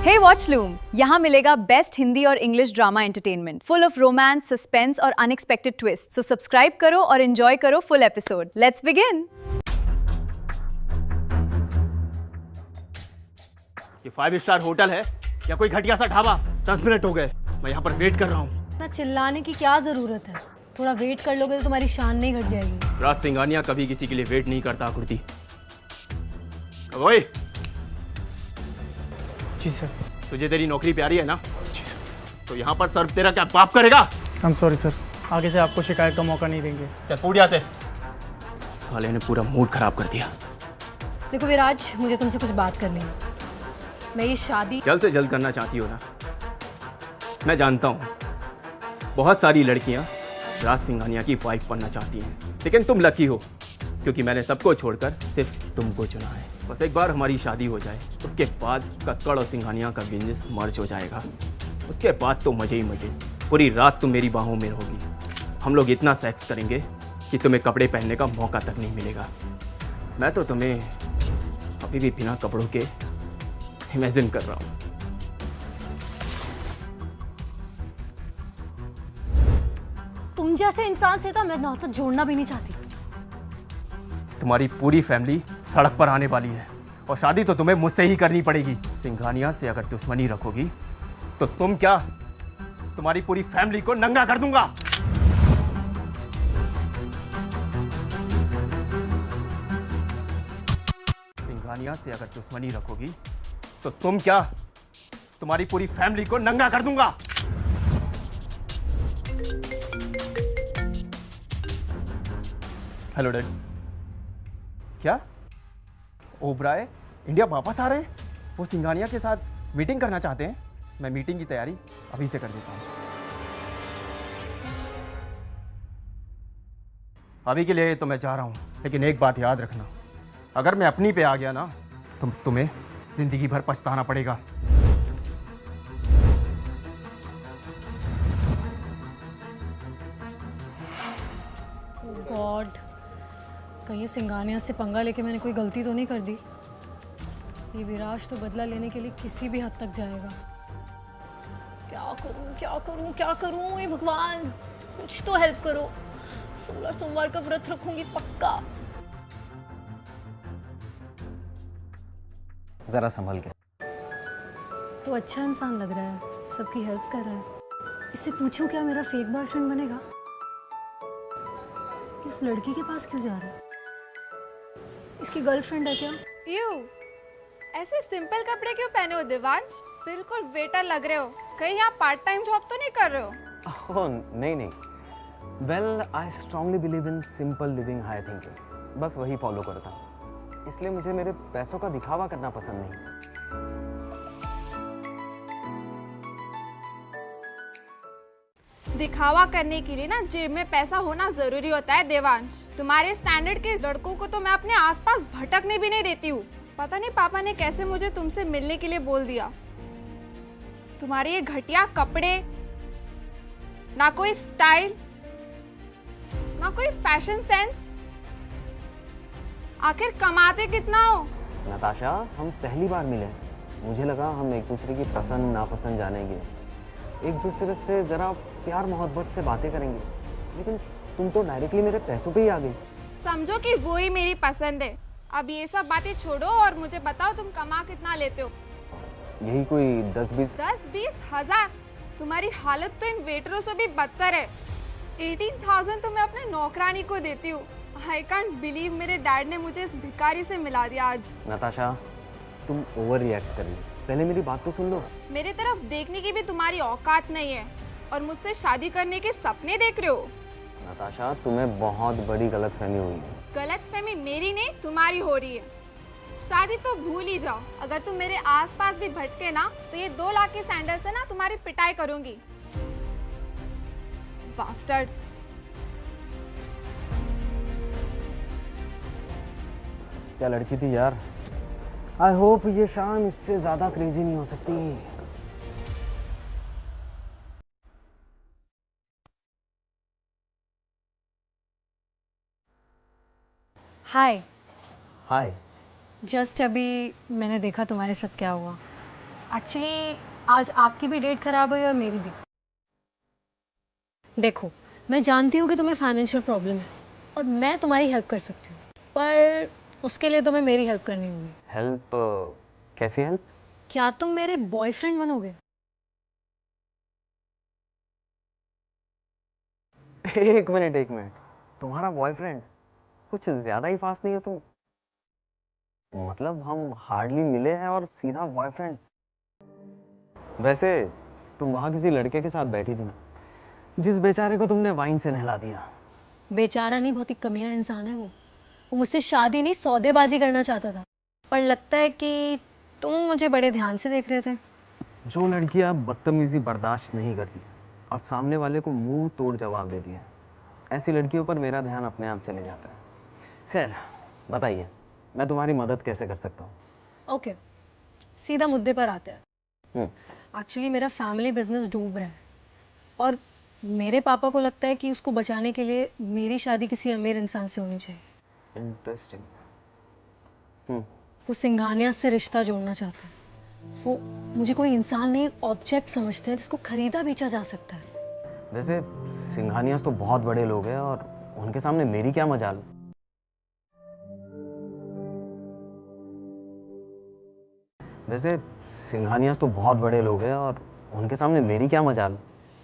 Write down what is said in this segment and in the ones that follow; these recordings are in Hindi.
हे वॉच लूम, यहाँ मिलेगा बेस्ट हिंदी और English drama entertainment full of romance, suspense और अनएक्सपेक्टेड ट्विस्ट। सो सब्सक्राइब करो और एंजॉय करो फुल एपिसोड। Let's begin. ये 5 स्टार होटल है या कोई घटिया सा ढाबा? 10 मिनट हो गए, मैं यहाँ पर वेट कर रहा हूँ। इतना चिल्लाने की क्या जरूरत है? थोड़ा वेट कर लोगे तो तुम्हारी शान नहीं घट जाएगी। राज सिंघानिया कभी किसी के लिए वेट नहीं करता कुर्ती। ओए, जी सर। तुझे तेरी नौकरी प्यारी है ना? जी सर। तो यहाँ पर सर्व तेरा क्या बाप करेगा? आई एम सॉरी सर, आगे से आपको शिकायत का मौका नहीं देंगे। चल फूट यहाँ से। साले ने पूरा मूड खराब कर दिया। देखो विराज, मुझे तुमसे कुछ बात करनी है। मैं ये शादी जल्द से जल्द करना चाहती हो ना? मैं जानता हूँ बहुत सारी लड़कियाँ राज सिंघानिया की वाइफ बनना चाहती हैं, लेकिन तुम लकी हो क्योंकि मैंने सबको छोड़कर सिर्फ तुमको चुना है। बस एक बार हमारी शादी हो जाए, उसके बाद कक्कड़ और सिंघानिया का बिजनेस मर्ज हो जाएगा। उसके बाद तो मजे ही मजे, पूरी रात तुम मेरी बाहों में रहोगी। हम लोग इतना सेक्स करेंगे कि तुम्हें कपड़े पहनने का मौका तक नहीं मिलेगा। मैं तो तुम्हें अभी भी बिना कपड़ों के इमेजिन कर रहा हूँ। तुम जैसे इंसान से तो मैं नाता जोड़ना भी नहीं चाहती। तुम्हारी पूरी फैमिली सड़क पर आने वाली है और शादी तो तुम्हें मुझसे ही करनी पड़ेगी। सिंघानिया से अगर दुश्मनी रखोगी तो तुम क्या, तुम्हारी पूरी फैमिली को नंगा कर दूंगा। सिंघानिया से अगर दुश्मनी रखोगी तो तुम क्या, तुम्हारी पूरी फैमिली को नंगा कर दूंगा। Hello dad. क्या ओबराय इंडिया वापस आ रहे हैं? वो सिंघानिया के साथ मीटिंग करना चाहते हैं। मैं मीटिंग की तैयारी अभी से कर देता हूँ। अभी के लिए तो मैं जा रहा हूँ, लेकिन एक बात याद रखना, अगर मैं अपनी पे आ गया ना तो तुम्हें जिंदगी भर पछताना पड़ेगा। गॉड, कहीं सिंघानिया से पंगा लेके मैंने कोई गलती तो नहीं कर दी? ये विराज तो बदला लेने के लिए किसी भी हद तक जाएगा। क्या करूं क्या करूं क्या करूं? ये भगवान, कुछ तो हेल्प करो। 16 सोमवार का व्रत रखूंगी पक्का। जरा संभल के। तो अच्छा इंसान लग रहा है, सबकी हेल्प कर रहा है। इससे पूछूं क्या मेरा फेक बॉयफ्रेंड बनेगा? कि उस लड़की के पास क्यों जा रहा है? इसकी गर्लफ्रेंड है क्या? यू ऐसे सिंपल कपड़े क्यों पहने हो देवांश? बिल्कुल वेटर लग रहे हो। कहीं आप पार्ट टाइम जॉब तो नहीं कर रहे हो? ओह नहीं नहीं, well I strongly believe in simple living, high thinking. बस वही फॉलो करता हूँ, इसलिए मुझे मेरे पैसों का दिखावा करना पसंद नहीं। दिखावा करने के लिए ना जेब में पैसा होना जरूरी होता है देवांश। तुम्हारे स्टैंडर्ड के लड़कों को तो मैं अपने आसपास भटकने भी नहीं देती हूँ। पता नहीं पापा ने कैसे मुझे तुमसे मिलने के लिए बोल दिया। तुम्हारे ये घटिया कपड़े, ना कोई स्टाइल, ना कोई फैशन सेंस। आखिर कमाते कितना हो? नताशा, हम पहली बार मिले, मुझे लगा हम एक दूसरे की पसंद नापसंद जानेंगे, एक दूसरे से जरा प्यार मोहब्बत से बातें करेंगे, लेकिन तुम तो डायरेक्टली मेरे पैसों पे ही आ गई। समझो कि वो ही मेरी पसंद है। अब ये सब बातें छोड़ो और मुझे बताओ तुम कमा कितना लेते हो? यही कोई 10-20 हजार? तुम्हारी हालत तो इन वेटरों से भी बदतर है। 18,000 तो मैं अपने नौकरानी को देती हूँ। आई कांट बिलीव मेरे डैड ने मुझे इस भिखारी से मिला दिया आज। नताशा, तुम ओवर रिएक्ट कर रही हो, पहले मेरी बात तो सुन लो। मेरे तरफ देखने की भी तुम्हारी औकात नहीं है और मुझसे शादी करने के सपने देख रहे हो। नताशा, तुम्हें बहुत बड़ी गलतफहमी हुई है। गलतफहमी मेरी नहीं तुम्हारी हो रही है। शादी तो भूल ही जाओ। अगर तुम मेरे आसपास भी भटके ना तो ये 2 लाख के सैंडल से ना तुम्हारी पिटाई करूंगी। बास्टर्ड। क्या लड़की थी यार। आई होप ये शाम इससे ज्यादा क्रेजी नहीं हो सकती। हाय। हाय। जस्ट अभी मैंने देखा तुम्हारे साथ क्या हुआ। एक्चुअली आज आपकी भी डेट खराब हुई और मेरी भी। देखो, मैं जानती हूँ कि तुम्हें फाइनेंशियल प्रॉब्लम है और मैं तुम्हारी हेल्प कर सकती हूँ, पर उसके लिए तुम्हें मेरी हेल्प करनी होगी। हेल्प? कैसी हेल्प? क्या तुम मेरे बॉयफ्रेंड बनोगे? एक मिनट, तुम्हारा बॉयफ्रेंड? कुछ ज्यादा ही फास्ट नहीं है तुम? मतलब हम हार्डली मिले हैं और सीधा बॉयफ्रेंड? वैसे तुम वहां किसी लड़के के साथ बैठी थी ना, जिस बेचारे को तुमने वाइन से नहला दिया। बेचारा नहीं, बहुत ही कमीना इंसान है वो मुझसे शादी नहीं सौदेबाजी करना चाहता था, पर लगता है कि तुम मुझे बड़े ध्यान से देख रहे थे। जो लड़कियां बदतमीजी बर्दाश्त नहीं करती और सामने वाले को मुंह तोड़ जवाब देती है, ऐसी लड़कियों पर मेरा ध्यान अपने आप चले जाता है। खैर बताइए, मैं तुम्हारी मदद कैसे कर सकता हूँ? ओके, सीधा मुद्दे पर आते हैं। एक्चुअली मेरा फैमिली बिजनेस डूब रहा है और मेरे पापा को लगता है कि उसको बचाने के लिए मेरी शादी किसी अमीर इंसान से होनी चाहिए। इंटरेस्टिंग। वो सिंघानिया से रिश्ता जोड़ना चाहता है। वो मुझे कोई इंसान नहीं, एक ऑब्जेक्ट समझते हैं जिसको खरीदा बेचा जा सकता है। वैसे सिंघानियास तो बहुत बड़े लोग हैं और उनके सामने मेरी क्या मजाल? वैसे सिंघानियास तो बहुत बड़े लोग हैं और उनके सामने मेरी क्या मजाल?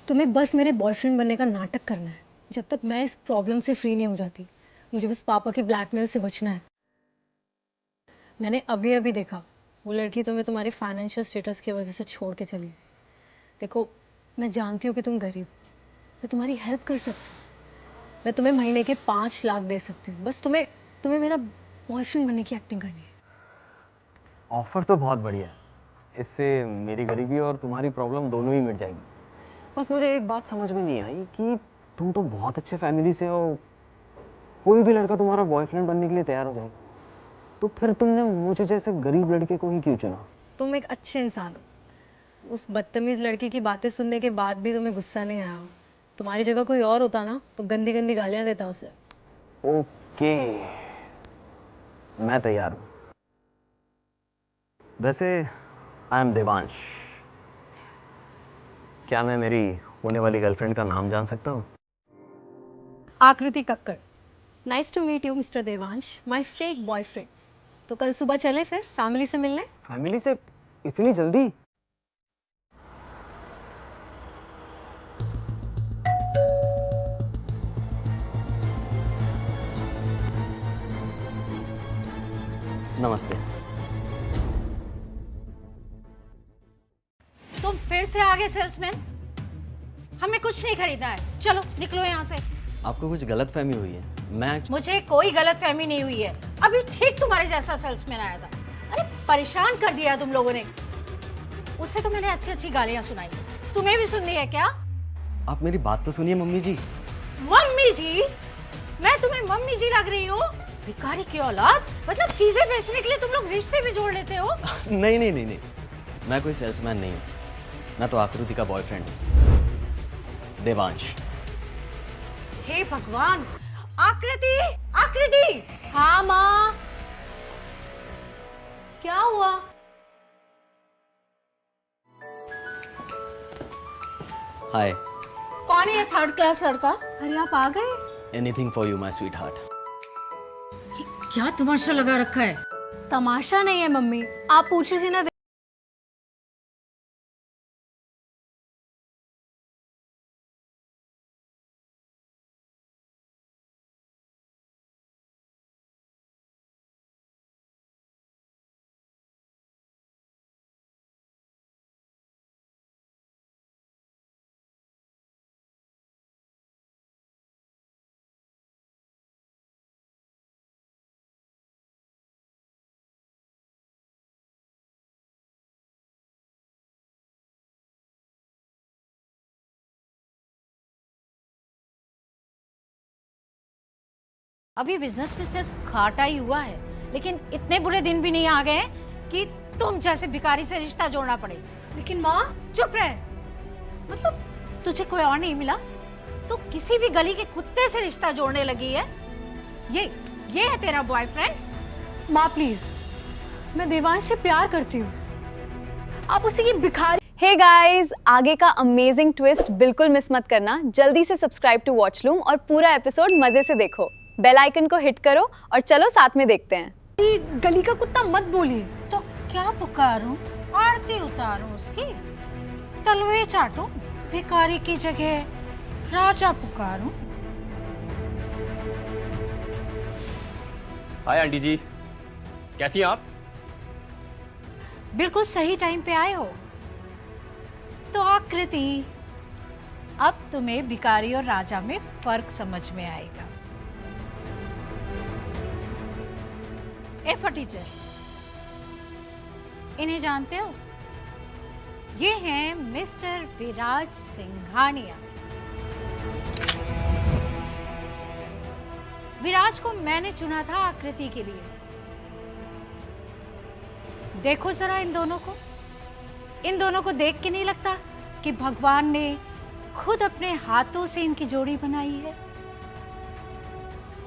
तुम्हें बस मेरे बॉयफ्रेंड बनने का नाटक करना है जब तक मैं इस प्रॉब्लम से फ्री नहीं हो जाती। मुझे बस पापा के ब्लैकमेल से बचना है। मैंने अभी अभी देखा, वो लड़की तुम्हें तुम्हारी फाइनेंशियल स्टेटस की वजह से छोड़ के चली गई। देखो, मैं जानती हूँ कि तुम गरीब, मैं तुम्हारी हेल्प कर सकती हूँ। मैं तुम्हें महीने के 5 लाख दे सकती हूँ, बस तुम्हें मेरा बॉयफ्रेंड बनने की एक्टिंग करनी है। ऑफर तो बहुत बढ़िया है, इससे मेरी गरीबी और तुम्हारी प्रॉब्लम दोनों ही मिट जाएगी। बस मुझे एक बात समझ में नहीं आई कि तुम तो बहुत अच्छे फैमिली से हो, कोई भी लड़का तुम्हारा बॉयफ्रेंड बनने के लिए तैयार हो जाएगा, तो फिर तुमने मुझे जैसे गरीब लड़के को ही क्यों चुना? तुम एक अच्छे इंसान हो। उस बदतमीज लड़की की बातें सुनने के बाद भी तुम्हें गुस्सा नहीं आया। तुम्हारी जगह कोई और होता ना तो गंदी गंदी गालियां देता उसे। ओके, मैं तैयार हूँ। वैसे आई एम देवांश। क्या मैं मेरी होने वाली गर्लफ्रेंड का नाम जान सकता हूँ? Aakriti Kakkar. Nice to meet you mister Devansh, my fake boyfriend. तो कल सुबह चले फिर फैमिली से मिलने? फैमिली से इतनी जल्दी? नमस्ते। तुम फिर से आ गए सेल्समैन। हमें कुछ नहीं खरीदना है, चलो निकलो यहाँ से। आपको कुछ गलतफहमी हुई है। मुझे कोई गलतफहमी नहीं हुई है। अभी ठीक तुम्हारे जैसा सेल्समैन आया था, अरे परेशान कर दिया तुम लोगों ने। उससे तो मैंने अच्छी अच्छी गालियां सुनाई, तुम्हें भी सुननी है क्या? आप मेरी बात तो सुनिए मम्मी जी। मम्मी जी? मैं तुम्हें मम्मी जी लग रही हूँ? भिखारी की औलाद, मतलब चीजें बेचने के लिए तुम लोग रिश्ते भी जोड़ लेते हो? नहीं, मैं कोई सेल्समैन नहीं हूँ। मैं तो आकृति का बॉयफ्रेंड हूँ, देवांश। हे भगवान! आकृति! हाँ माँ, क्या हुआ? हाय। कौन है ये थर्ड क्लास लड़का? अरे आप आ गए? Anything for you my sweet heart. क्या तमाशा लगा रखा है? तमाशा नहीं है मम्मी, आप पूछ रही थी ना। अभी बिजनेस में सिर्फ घाटा ही हुआ है, लेकिन इतने बुरे दिन भी नहीं आ गए कि तुम जैसे भिखारी से रिश्ता जोड़ना पड़े। लेकिन माँ, चुप रहे। मतलब तुझे कोई और नहीं मिला तो किसी भी गली के कुत्ते से रिश्ता जोड़ने लगी है? ये है तेरा बॉयफ्रेंड? माँ प्लीज, मैं देवांश से प्यार करती हूँ। आप उसी की भिखारी। हे गाइस, आगे का अमेजिंग ट्विस्ट बिल्कुल मिस मत करना। जल्दी से सब्सक्राइब टू वॉच लूम और पूरा एपिसोड मजे से देखो। बेल आइकन को हिट करो और चलो साथ में देखते हैं। गली का कुत्ता मत बोलिए। तो क्या पुकारूं? आरती उतारूं उसकी? तलवे चाटूं? भिखारी की जगह राजा पुकारूं? हाय आंटी जी, कैसी हैं आप? बिल्कुल सही टाइम पे आए हो। तो आकृति, अब तुम्हें भिखारी और राजा में फर्क समझ में आएगा। ए फटीचर, इन्हें जानते हो? ये हैं मिस्टर विराज सिंघानिया। विराज को मैंने चुना था आकृति के लिए। देखो जरा इन दोनों को। इन दोनों को देख के नहीं लगता कि भगवान ने खुद अपने हाथों से इनकी जोड़ी बनाई है?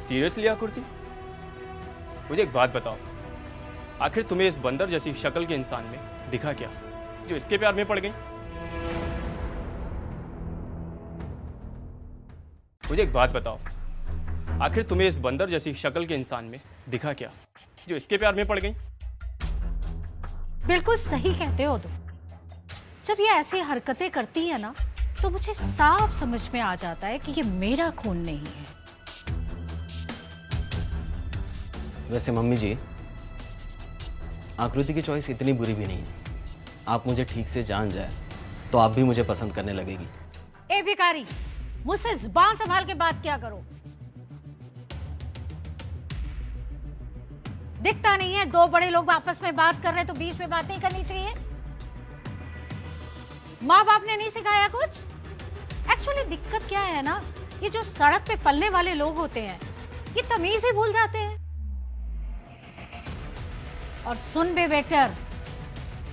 सीरियसली आकृति, मुझे एक बात बताओ, आखिर तुम्हें इस बंदर जैसी शक्ल के इंसान में दिखा क्या जो इसके प्यार में पड़ गई? मुझे एक बात बताओ, आखिर तुम्हें इस बंदर जैसी शक्ल के इंसान में दिखा क्या जो इसके प्यार में पड़ गई? बिल्कुल सही कहते हो तुम। जब ये ऐसी हरकतें करती है ना, तो मुझे साफ समझ में आ जाता है कि ये मेरा खून नहीं है। वैसे मम्मी जी, आकृति की चॉइस इतनी बुरी भी नहीं है। आप मुझे ठीक से जान जाए तो आप भी मुझे पसंद करने लगेगी। ए भिखारी, मुझसे जुबान संभाल के बात क्या करो। दिखता नहीं है दो बड़े लोग आपस में बात कर रहे हैं तो बीच में बात नहीं करनी चाहिए? माँ बाप ने नहीं सिखाया कुछ? एक्चुअली दिक्कत क्या है ना, ये जो सड़क पे पलने वाले लोग होते हैं ये तमीज ही भूल जाते हैं। और सुन बे बेटर,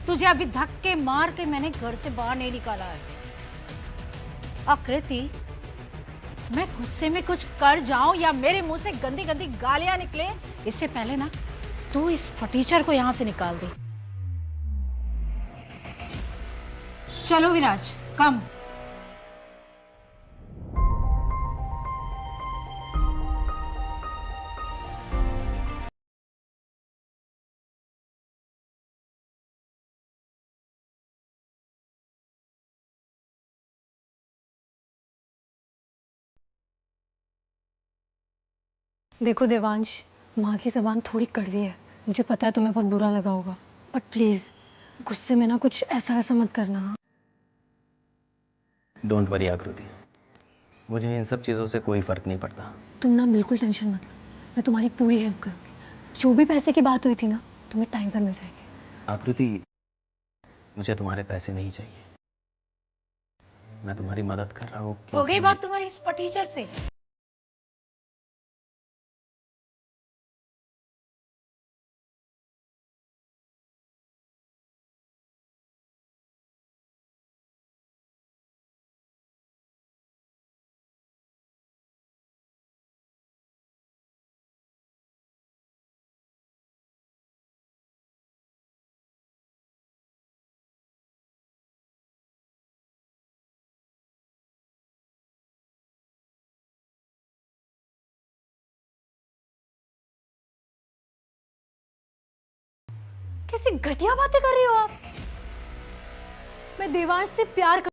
तुझे अभी धक्के मार के मैंने घर से बाहर नहीं निकाला है। आकृति, मैं गुस्से में कुछ कर जाऊं या मेरे मुंह से गंदी गंदी गालियां निकले, इससे पहले ना तू इस फटीचर को यहां से निकाल दे। चलो विराज, कम। देखो देवांश, माँ की ज़बान थोड़ी कड़वी है, मुझे पता है तुम्हें बहुत बुरा लगा होगा, बट प्लीज़ गुस्से में ना कुछ ऐसा वैसा मत करना। डोंट वरी आकृति, मुझे इन सब चीज़ों से कोई फर्क नहीं पड़ता। तुम ना बिल्कुल टेंशन मत लो, मैं तुम्हारी पूरी हेल्प करूँगी। जो भी पैसे की बात हुई थी ना, तुम्हें टाइम पर मिल जाएगी। आकृति, मुझे तुम्हारे पैसे नहीं चाहिए। मैं तुम्हारी मदद कर रहा हूँ। हो गई बात तुम्हारी इस फटीचर से? कैसी घटिया बातें कर रही हो आप। मैं देवांश से प्यार कर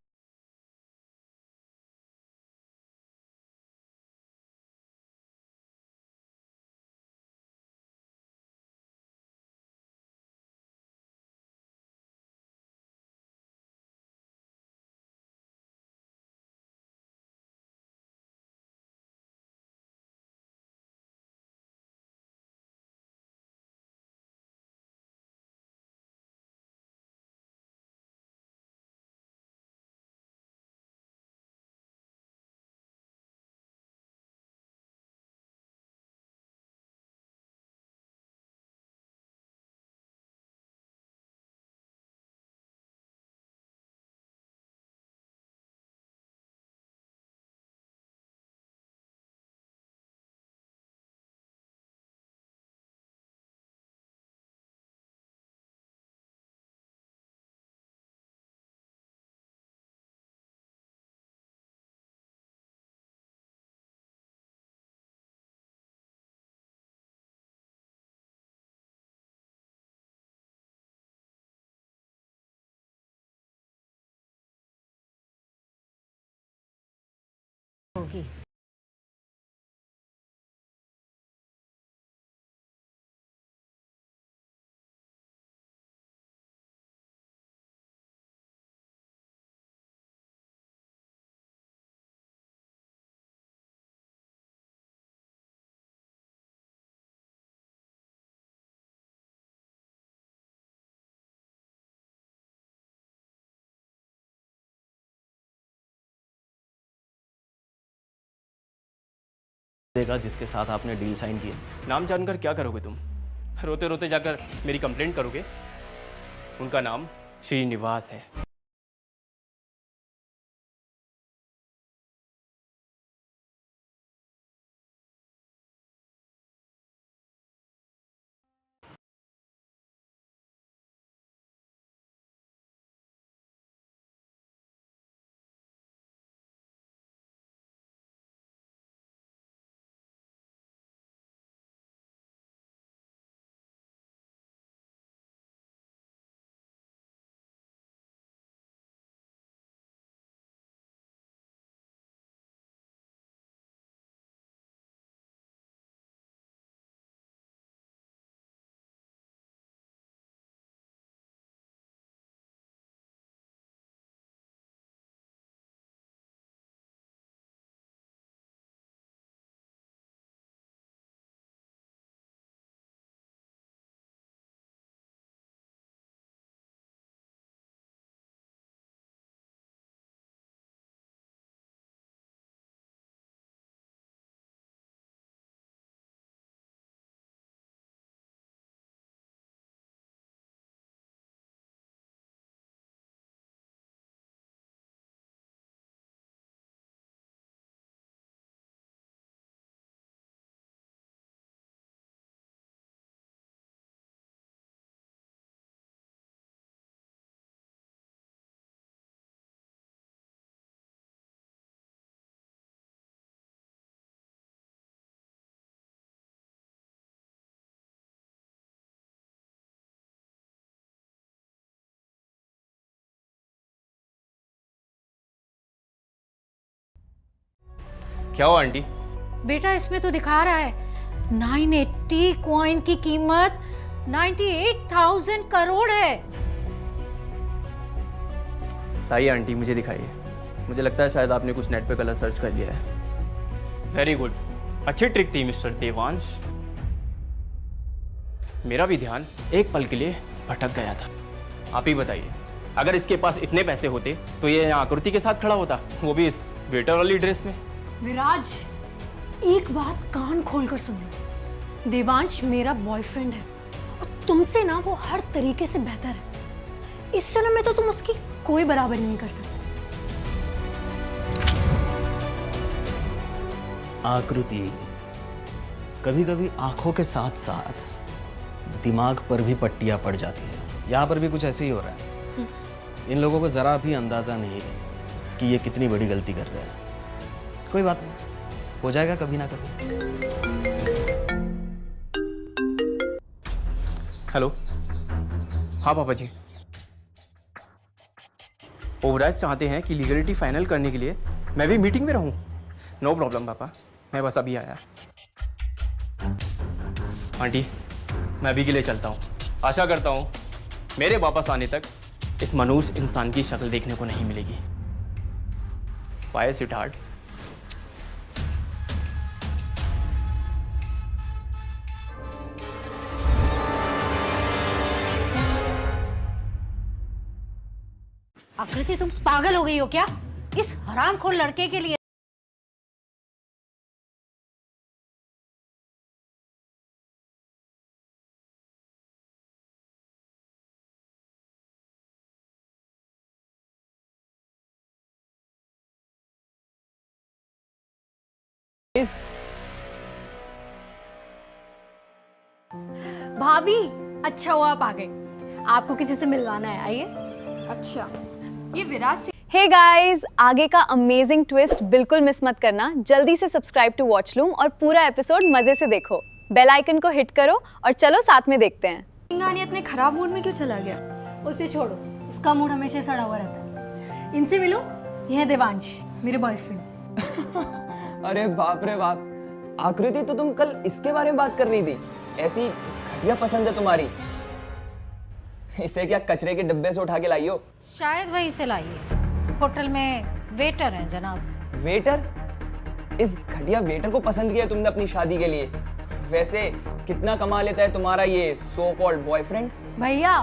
होगी। देगा जिसके साथ आपने डील साइन किया। नाम जानकर क्या करोगे तुम? रोते रोते जाकर मेरी कंप्लेंट करोगे? उनका नाम श्रीनिवास है। क्या हुआ आंटी? बेटा इसमें तो दिखा रहा है 980 कॉइन की कीमत 98,000 करोड़ है। बताइए आंटी, मुझे दिखाइए। मुझे लगता है शायद आपने कुछ नेट पे गलत सर्च कर लिया है। वेरी गुड, अच्छी ट्रिक थी मिस्टर देवांश। मेरा भी ध्यान एक पल के लिए भटक गया था। आप ही बताइए, अगर इसके पास इतने पैसे होते तो ये यहाँ आकृति के साथ खड़ा होता, वो भी इस वेटर वाली ड्रेस में। विराज, एक बात कान खोलकर सुन लो। देवांश मेरा बॉयफ्रेंड है और तुमसे ना वो हर तरीके से बेहतर है। इस जन्म में तो तुम उसकी कोई बराबरी नहीं कर सकते। आकृति, कभी कभी आंखों के साथ साथ दिमाग पर भी पट्टियां पड़ जाती हैं। यहाँ पर भी कुछ ऐसे ही हो रहा है। इन लोगों को जरा भी अंदाजा नहीं है कि ये कितनी बड़ी गलती कर रहे हैं। कोई बात नहीं, हो जाएगा कभी ना कभी। हेलो, हाँ पापा जी। ओवराज चाहते हैं कि लीगलिटी फाइनल करने के लिए मैं भी मीटिंग में रहूं। नो प्रॉब्लम पापा, मैं बस अभी आया। आंटी, मैं अभी के लिए चलता हूँ। आशा करता हूँ मेरे वापस आने तक इस मनुष्य इंसान की शक्ल देखने को नहीं मिलेगी। Bye sweetheart. आकृति, तुम पागल हो गई हो क्या? इस हरामखोर लड़के के लिए भाभी, अच्छा हुआ आप आ गए। आपको किसी से मिलवाना है, आइए। अच्छा, ये विराज से हे गाइस, आगे का अमेजिंग ट्विस्ट बिल्कुल मिस मत करना। जल्दी से सब्सक्राइब टू वॉचलूम और पूरा एपिसोड मजे से देखो। बेल आइकन को हिट करो और चलो साथ में देखते हैं। सिंघानिया इतने खराब मूड में क्यों चला गया? उसे छोड़ो, उसका मूड हमेशा सड़ा हुआ रहता है। इनसे मिलो, यह है देवांश, मेरे बॉयफ्रेंड। अरे बाप रे बाप, आकृति तो तुम कल इसके बारे में बात कर रही थी, ऐसी घटिया पसंद है तुम्हारी। इसे क्या कचरे के डिब्बे से उठा के लाई हो? शायद वही से लाई है। होटल में वेटर है जनाब। वेटर? इस घटिया वेटर को पसंद किया तुमने अपनी शादी के लिए? वैसे कितना कमा लेता है तुम्हारा ये सो कॉल्ड बॉयफ्रेंड? भैया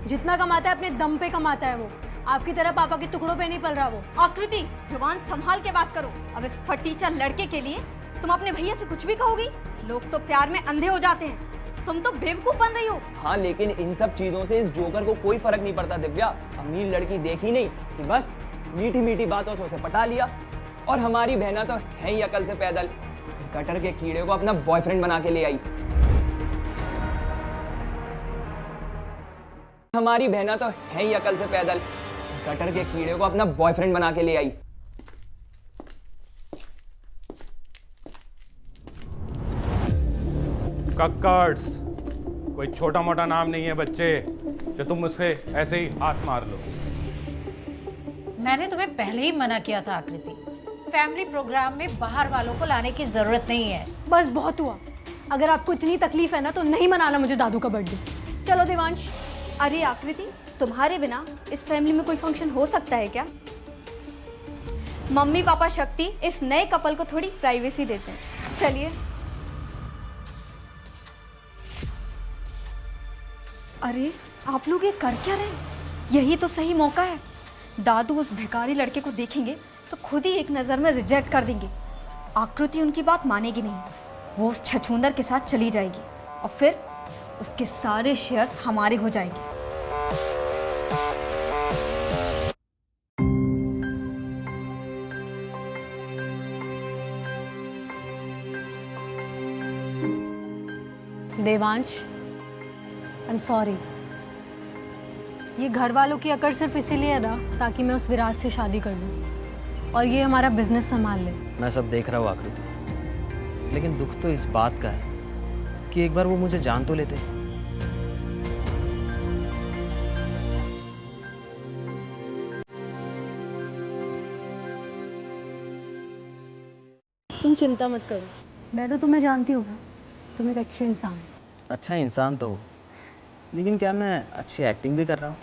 जितना कमाता है अपने दम पे कमाता है वो, आपकी तरह पापा के टुकड़ों पे नहीं पल रहा वो। आकृति, जुबान संभाल के बात करो। अब इस फटीचर लड़के के लिए तुम अपने भैया से कुछ भी कहोगी? लोग तो प्यार में अंधे हो जाते हैं, तुम तो बेवकूफ बन रही हो। हाँ, लेकिन इन सब चीजों से इस जोकर को कोई फर्क नहीं पड़ता दिव्या। अमीर लड़की देखी नहीं कि बस मीठी मीठी बातों से उसे पटा लिया, और हमारी बहना तो है ही अकल से पैदल, गटर के कीड़े को अपना बॉयफ्रेंड बना के ले आई। हमारी बहना तो है ही अकल से पैदल, गटर के कीड़े को अपना बॉयफ्रेंड बना के ले आई। कक्कर्स कोई छोटा मोटा नाम नहीं है बच्चे, जो तुम उसके ऐसे ही हाथ मार लो। मैंने तुम्हें पहले ही मना किया था आकृति, फैमिली प्रोग्राम में बाहर वालों को लाने की जरूरत नहीं है। बस बहुत हुआ, अगर आपको इतनी तकलीफ है ना तो नहीं मनाना मुझे दादू का बर्थडे। चलो देवांश। अरे आकृति, तुम्हारे बिना इस फैमिली में कोई फंक्शन हो सकता है क्या? मम्मी पापा शक्ति इस नए कपल को थोड़ी प्राइवेसी देते हैं। चलिए। अरे आप लोग ये कर क्या रहे हैं? यही तो सही मौका है। दादू उस भिखारी लड़के को देखेंगे तो खुद ही एक नज़र में रिजेक्ट कर देंगे। आकृति उनकी बात मानेगी नहीं, वो उस छछूंदर के साथ चली जाएगी और फिर उसके सारे शेयर्स हमारे हो जाएंगे। Devansh, I am sorry. ये घर वालों की अकड़ सिर्फ इसीलिए है ना ताकि मैं उस विराज से शादी कर लूँ और ये हमारा बिजनेस संभाल ले। मैं सब देख रहा हूँ आकृति, लेकिन दुख तो इस बात का है कि एक बार वो मुझे जान तो लेते। तुम चिंता मत करो, मैं तो तुम्हें जानती हूँ, तुम एक अच्छे इंसान हो। अच्छा इंसान तो हो, लेकिन क्या मैं अच्छी एक्टिंग भी कर रहा हूँ?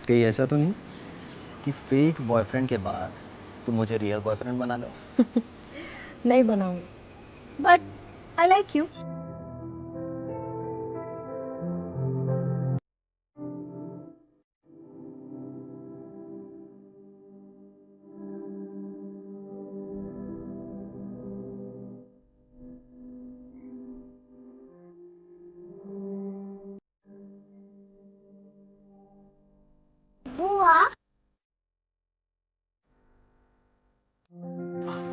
कहीं ऐसा तो नहीं कि फेक बॉयफ्रेंड के बाद तुम मुझे रियल बॉयफ्रेंड बना लो? नहीं बनाऊंगी, बट आई लाइक यू।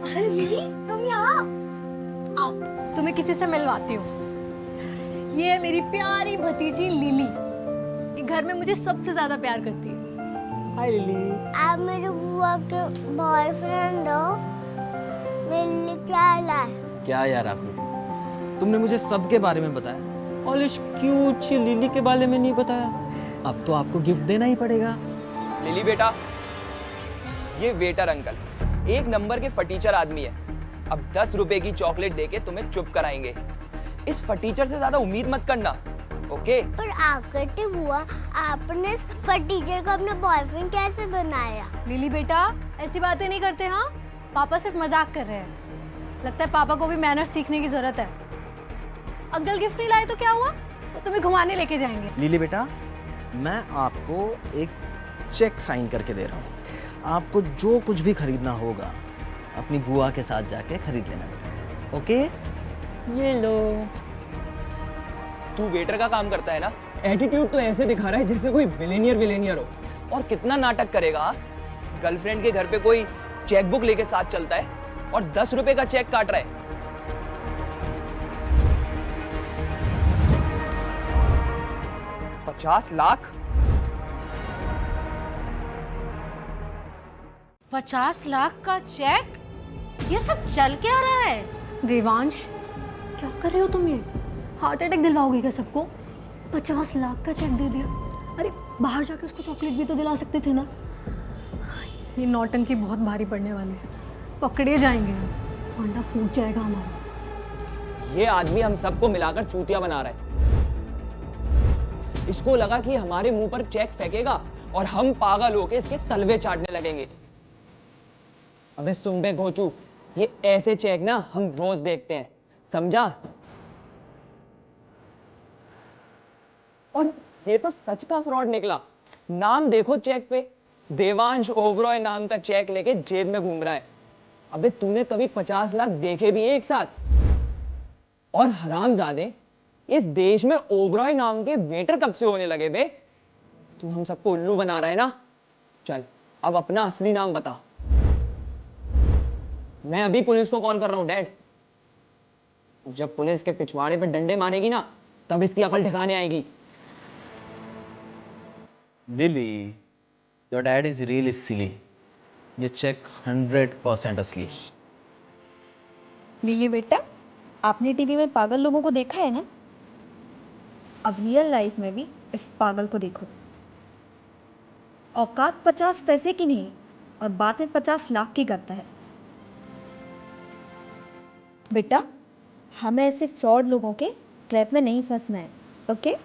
अरे लिली, तुम यहाँ आओ, तुम्हें किसी से मिलवाती हूँ। ये है मेरी प्यारी भतीजी लिली, ये घर में मुझे सबसे ज्यादा प्यार करती है। हाय लिली। आप मेरे बुआ के बॉयफ्रेंड हो, मेरे लिए क्या लाए? क्या यार आकृति, तुमने मुझे सबके बारे में बताया और इस क्यूट सी लिली के बारे में नहीं बताया। अब तो आपको गिफ्ट देना ही पड़ेगा। लिली बेटा, ये वेटर अंकल एक नंबर के फटीचर आदमी है। अब 10 रुपए की चॉकलेट देके तुम्हें चुप कराएंगे। इस फटीचर से ज्यादा उम्मीद मत करना, ओके? पर आकृति बुआ, आपने इस फटीचर को अपना बॉयफ्रेंड कैसे बनाया? लिली बेटा, ऐसी बातें नहीं करते। हाँ, पापा सिर्फ मजाक कर रहे हैं। लगता है पापा को भी मैनर्स सीखने की जरूरत है। अंकल गिफ्ट नहीं लाए तो क्या हुआ, वो तुम्हें घुमाने लेके जाएंगे। लिली बेटा, मैं आपको एक चेक साइन करके दे रहा हूँ। आपको जो कुछ भी खरीदना होगा अपनी बुआ के साथ जाके खरीद लेना, ओके? ये लो। तू वेटर का काम करता है ना, एटीट्यूड तो ऐसे दिखा रहा है जैसे कोई विलेनियर हो। और कितना नाटक करेगा? गर्लफ्रेंड के घर पे कोई चेकबुक लेके साथ चलता है और 10 रुपए का चेक काट रहा है। 50 लाख? 50 लाख का चेक? ये सब चल क्या रहा है? देवांश, क्या कर रहे हो तुम? ये हार्ट अटैक दिलवाओगे क्या सबको? 50 लाख का चेक दे दिया। अरे बाहर जाके उसको चॉकलेट भी तो दिला सकते थे ना। ये नौटंकी बहुत भारी पड़ने वाली है, पकड़े जाएंगे अंडा फूट जाएगा हमारा। ये आदमी हम सबको मिलाकर चूतिया बना रहा है। इसको लगा कि हमारे मुंह पर चेक फेंकेगा और हम पागल होके इसके तलवे चाटने लगेंगे। अबे सुन बे घोचू, ये ऐसे चेक ना हम रोज देखते हैं, समझा? और ये तो सच का फ्रॉड निकला। नाम देखो चेक पे, देवांश ओबरॉय नाम का चेक लेके जेब में घूम रहा है। अबे तूने कभी 50 लाख देखे भी हैं एक साथ? और हरामजादे, इस देश में ओबरॉय नाम के वेटर कब से होने लगे बे? तू हम सबको उल्लू बना रहा है ना? चल अब अपना असली नाम बता। मैं अभी पुलिस को कॉल कर रहा हूँ डैड। जब पुलिस के पिछवाड़े पे डंडे मारेगी ना, तब इसकी अकल ठिकाने आएगी। Lily, your dad is really silly. ये चेक 100% असली है। लिली बेटा, आपने टीवी में पागल लोगों को देखा है ना? अब रियल लाइफ में भी इस पागल को देखो। औकात 50 पैसे की नहीं और बात में 50 लाख की करता है। बेटा, हमें ऐसे फ्रॉड लोगों के ट्रैप में नहीं फंसना है, ओके?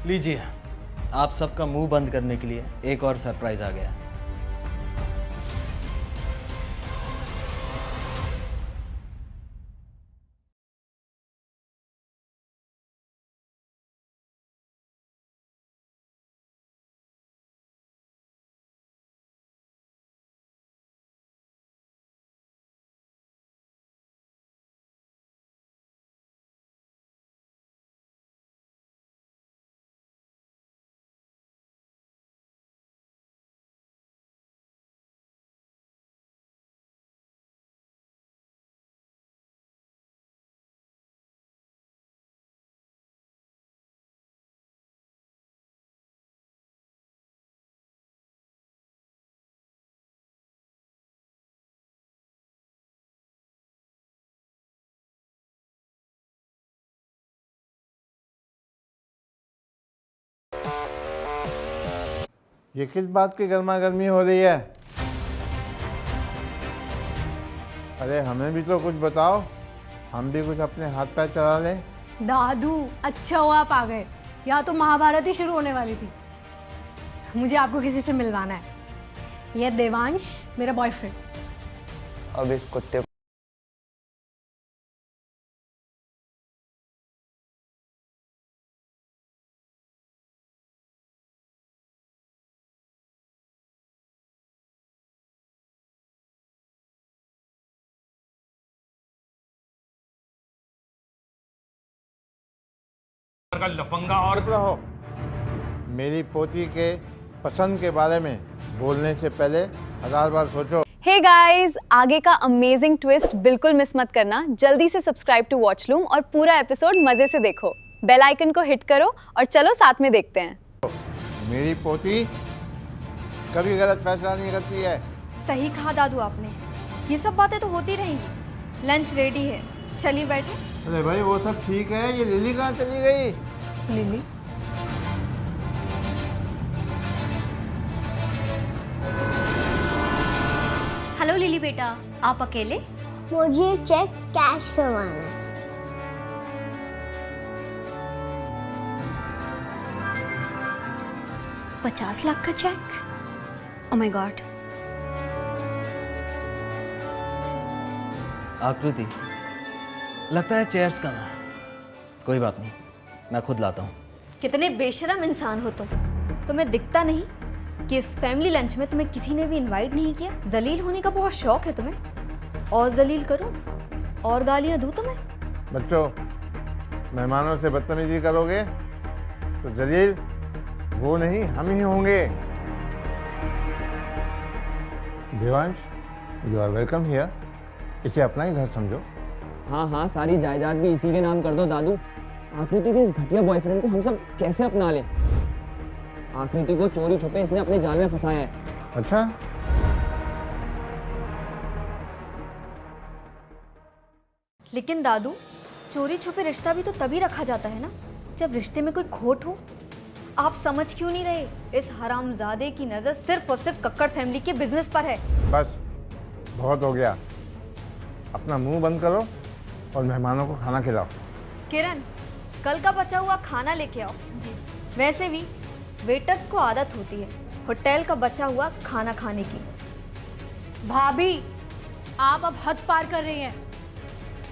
लीजिए, आप सबका मुंह बंद करने के लिए एक और सरप्राइज आ गया। ये किस बात की गर्मा गर्मी हो रही है? अरे हमें भी तो कुछ बताओ, हम भी कुछ अपने हाथ पैर चला लें। दादू, अच्छा हुआ आप आ गए, या तो महाभारत ही शुरू होने वाली थी। मुझे आपको किसी से मिलवाना है। यह देवांश मेरा बॉयफ्रेंड। अब इस कुत्ते का लफंगा और चुप रहो। मेरी पोती के पसंद के बारे में बोलने से पहले 1000 बार सोचो। हे गाइस, आगे का अमेजिंग ट्विस्ट बिल्कुल मिस मत करना। जल्दी से सब्सक्राइब टू वॉचलूम और पूरा एपिसोड मजे से देखो। बेल आइकन को हिट करो और चलो साथ में देखते हैं। मेरी पोती कभी गलत फैसला नहीं करती है। सही कहा दादू आपने, ये सब बातें तो होती रहेंगी, लंच रेडी है, चलिए बैठे। अरे भाई वो सब ठीक है, ये लिली कहाँ चली गई? लिली, हेलो लिली बेटा, आप अकेले? मुझे चेक कैश करवाना है। $50 लाख का चेक? Oh my God. आकृति, लगता है चेयर्स का ना। कोई बात नहीं, मैं खुद लाता हूँ। कितने बेशरम इंसान हो तुम। तुम्हें दिखता नहीं कि इस फैमिली लंच में तुम्हें किसी ने भी इनवाइट नहीं किया? जलील होने का बहुत शौक है तुम्हें। और जलील करूं और गालियां दूं तुम्हें? बच्चों, मेहमानों से बदतमीजी करोगे तो जलील वो नहीं, हम ही होंगे। Devansh, you are welcome here. इसे अपना ही घर समझो। हाँ हाँ, सारी जायदाद भी इसी के नाम कर दो दादू। आकृति के इस घटिया बॉयफ्रेंड को हम सब कैसे अपना लें? आकृति को चोरी छुपे इसने अपने जाल में फंसाया है। अच्छा, लेकिन दादू, चोरी छुपे रिश्ता भी तो तभी रखा जाता है ना जब रिश्ते में कोई खोट हो। आप समझ क्यों नहीं रहे? इस हरामजादे की नजर सिर्फ और सिर्फ कक्कड़ फैमिली के बिजनेस पर है। बस बहुत हो गया। अपना मुंह बंद करो और मेहमानों को खाना खिलाओ। किरण, कल का बचा हुआ खाना लेके आओ। वैसे भी वेटर्स को आदत होती है होटल का बचा हुआ खाना खाने की। भाभी, आप अब हद पार कर रही हैं।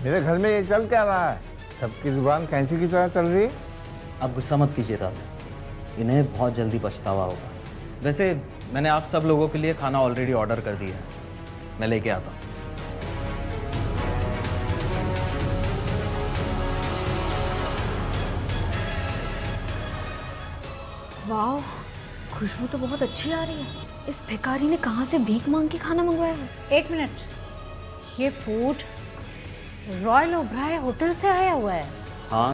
मेरे घर में ये चल क्या रहा है? सबकी जुबान कैंची की तरह चल रही है। अब गुस्सा मत कीजिए दादा, इन्हें बहुत जल्दी पछतावा होगा। वैसे मैंने आप सब लोगों के लिए खाना ऑलरेडी ऑर्डर कर दिया है, मैं लेके आता हूँ। वाह, खुशबू तो बहुत अच्छी आ रही है। इस भिखारी ने कहाँ से भीख मांग के खाना मंगवाया है? एक मिनट, ये फूड रॉयल ओबराय होटल से आया हुआ है। हाँ,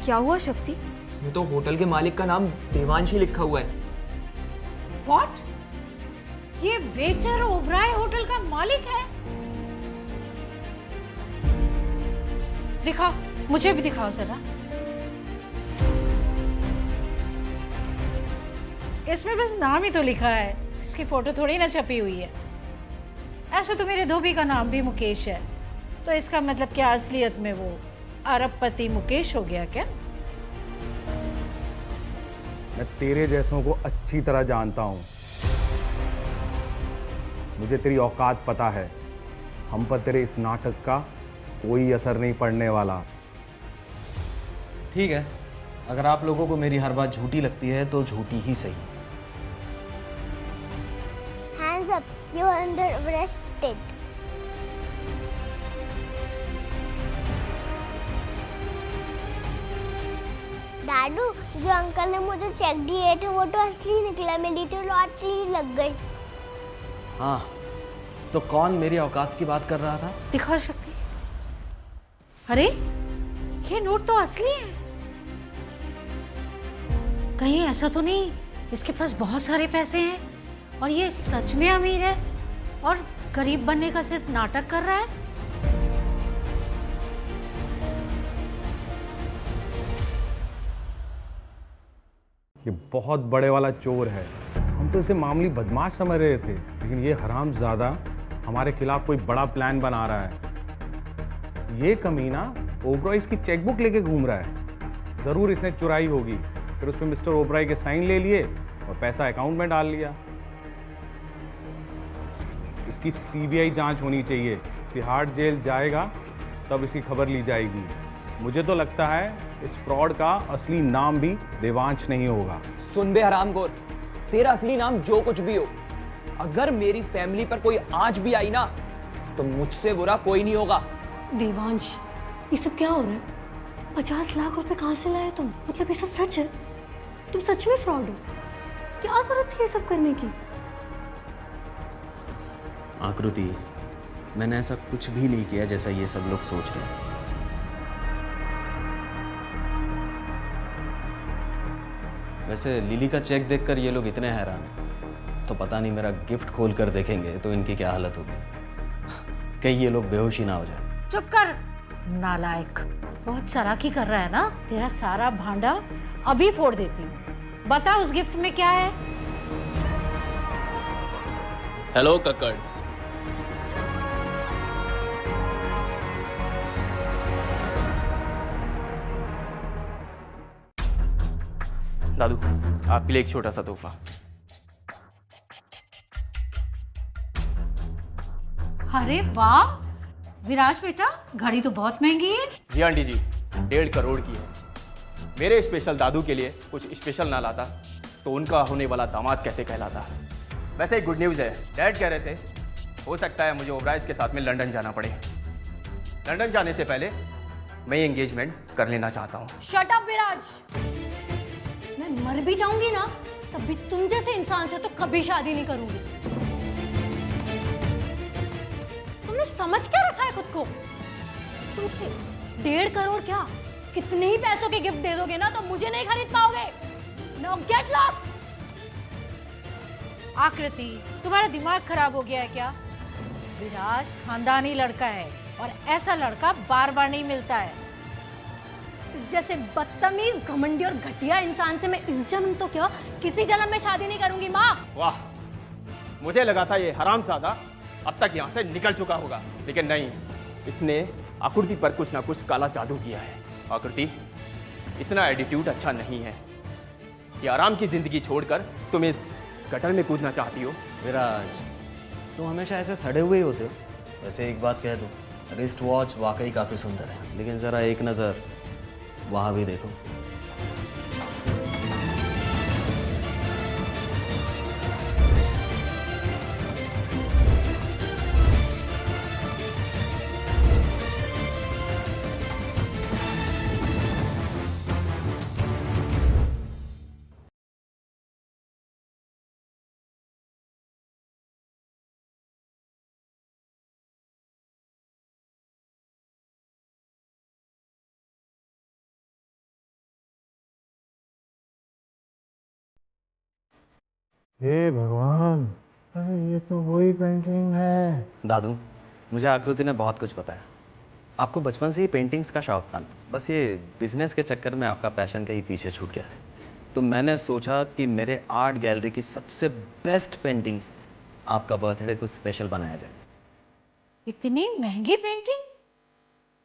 क्या हुआ शक्ति? इसमें तो होटल के मालिक का नाम देवांश ही लिखा हुआ है। व्हाट? ये वेटर ओबराय होटल का मालिक है? दिखाओ, मुझे भी दिखाओ जरा। इसमें बस नाम ही तो लिखा है, इसकी फोटो थोड़ी ना छपी हुई है। ऐसे तो मेरे धोबी का नाम भी मुकेश है, तो इसका मतलब क्या असलियत में वो अरबपति मुकेश हो गया क्या? मैं तेरे जैसों को अच्छी तरह जानता हूं। मुझे तेरी औकात पता है। हम पर तेरे इस नाटक का कोई असर नहीं पड़ने वाला। ठीक है, अगर आप लोगों को मेरी हर बात झूठी लगती है तो झूठी ही सही। Hands up, you are under arrested. दादू, जो अंकल ने मुझे चेक दिए थे वो तो असली निकला, मेरी तो लॉटरी लग गई। हाँ, तो कौन मेरी औकात की बात कर रहा था? दिखाओ शक्ति। अरे, ये नोट तो असली है। कहीं ऐसा तो नहीं इसके पास बहुत सारे पैसे हैं और ये सच में अमीर है और गरीब बनने का सिर्फ नाटक कर रहा है? ये बहुत बड़े वाला चोर है। हम तो इसे मामूली बदमाश समझ रहे थे, लेकिन ये हरामजादा हमारे खिलाफ कोई बड़ा प्लान बना रहा है। ये कमीना ओबरॉयज की चेकबुक लेके घूम रहा है। जरूर इसने चुराई होगी, फिर उस पर मिस्टर ओबरॉय के साइन ले लिए और पैसा अकाउंट में डाल लिया। इसकी सीबीआई जांच होनी चाहिए। तिहाड़ जेल जाएगा तब इसकी खबर ली जाएगी। मुझे तो लगता है इस फ्रॉड का असली नाम भी देवांश नहीं होगा। सुन बे हरामखोर, तेरा असली नाम जो कुछ भी हो, अगर मेरी फैमिली पर कोई आज भी आई ना तो मुझसे बुरा कोई नहीं होगा। देवांश, ये सब क्या हो रहा है? 50 लाख रुपए कहाँ से लाए तुम? मतलब ये सब सच है? तुम सच में फ्रॉड हो? क्या जरूरत थी ये सब करने की? आकृति, मैंने ऐसा कुछ भी नहीं किया जैसा ये सब लोग सोच रहे हैं। वैसे लिली का चेक देखकर ये लोग इतने हैरान हैं, तो पता नहीं मेरा गिफ्ट खोल कर देखेंगे तो इनकी क्या हालत होगी। कहीं ये लोग बेहोशी ना हो जाए। चुप कर नालायक, बहुत चालाकी कर रहा है ना। तेरा सारा भांडा अभी फोड़ देती हूँ। बता उस गिफ्ट में क्या है? हेलो ककर्स। दादू, आपके लिए एक छोटा सा तोहफा। अरे वाह विराज बेटा, घड़ी तो बहुत महंगी है। जी आंटी जी, 1.5 करोड़ की है। मेरे स्पेशल दादू के लिए कुछ स्पेशल ना लाता तो उनका होने वाला दामाद कैसे कहलाता। वैसे एक गुड न्यूज़ है, डैड कह रहे थे हो सकता है मुझे ओबराइज के साथ में लंदन जाना पड़े। लंदन जाने से पहले मैं एंगेजमेंट कर लेना चाहता हूँ। शट अप विराज, मैं मर भी जाऊंगी ना तब भी तुम जैसे इंसान से तो कभी शादी नहीं करूंगी। तुमने समझ क्या रखा है खुद को? तुम 1.5 करोड़ क्या कितने ही पैसों के गिफ्ट दे दोगे ना तो मुझे नहीं खरीद पाओगे। Now get lost. आकृति, तुम्हारा दिमाग खराब हो गया है क्या? विराज खानदानी लड़का है और ऐसा लड़का बार बार नहीं मिलता है। इस जैसे बदतमीज, घमंडी और घटिया इंसान से मैं इस जन्म तो क्या किसी जन्म में शादी नहीं करूंगी माँ। वाह, मुझे लगा था ये हरामजादा अब तक यहाँ से निकल चुका होगा, लेकिन नहीं, इसने आकृति पर कुछ ना कुछ काला जादू किया है। आकृति, इतना एटीट्यूड अच्छा नहीं है। ये आराम की जिंदगी छोड़कर तुम इस गटर में कूदना चाहती हो। विराज, तुम हमेशा ऐसे सड़े हुए ही होते हो। वैसे एक बात कह दूं, रिस्ट वॉच वाकई काफ़ी सुंदर है, लेकिन ज़रा एक नज़र वहाँ भी देखो। हे भगवान, अरे ये तो वही पेंटिंग है। दादू, मुझे आकृति ने बहुत कुछ बताया। आपको बचपन से ही पेंटिंग्स का शौक था, बस ये बिजनेस के चक्कर में आपका पैशन कहीं पीछे छूट गया है। तो मैंने सोचा कि मेरे आर्ट गैलरी की सबसे बेस्ट पेंटिंग्स आपका बर्थडे कुछ स्पेशल बनाया जाए। इतनी महंगी पेंटिंग?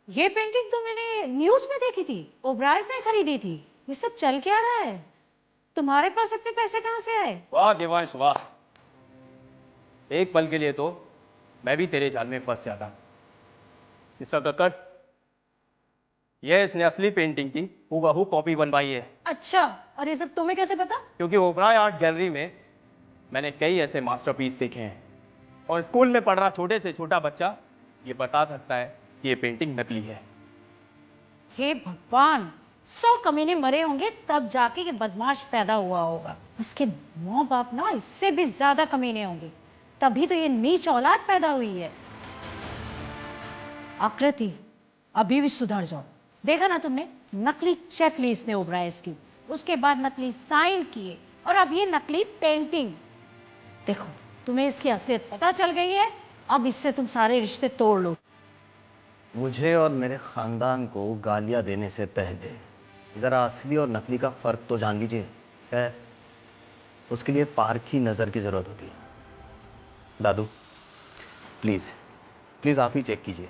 ये पेंटिंग तो मैंने न्यूज़ में देखी थी, ओबराइज ने खरीदी थी। ये सब चल क्या रहा है? तुम्हारे पास इतने पैसे कहाँ से आए? वाह देवांश वाह, एक पल के लिए तो मैं भी तेरे जाल में फंस जाता। मिस्टर कक्कड़, यह इसने असली पेंटिंग की हूबहू कॉपी बनवाई है। अच्छा, और ये सब तुम्हें कैसे पता? क्योंकि ओबराय आर्ट गैलरी में मैंने कई ऐसे मास्टरपीस देखे हैं और स्कूल में पढ़ रहा छोटे से छोटा बच्चा ये बता सकता है कि ये पेंटिंग नकली है। हे भगवान, 100 कमीने मरे होंगे तब जाके ये बदमाश पैदा हुआ होगा। उसके माँ बाप ना इससे भी ज्यादा कमीने होंगे, तभी तो ये नीच औलाद पैदा हुई है। आकृति, अभी भी सुधर जाओ। देखा ना तुमने, नकली चेक ली इसने ओबराइज की, उसके बाद नकली साइन किए और अब ये नकली पेंटिंग। देखो, तुम्हें इसकी असलियत पता चल गई है, अब इससे तुम सारे रिश्ते तोड़ लो। मुझे और मेरे खानदान को गालियाँ देने से पहले ज़रा असली और नकली का फ़र्क तो जान लीजिए। खैर, उसके लिए पारखी नज़र की ज़रूरत होती है। दादू, प्लीज़ प्लीज़ आप ही चेक कीजिए।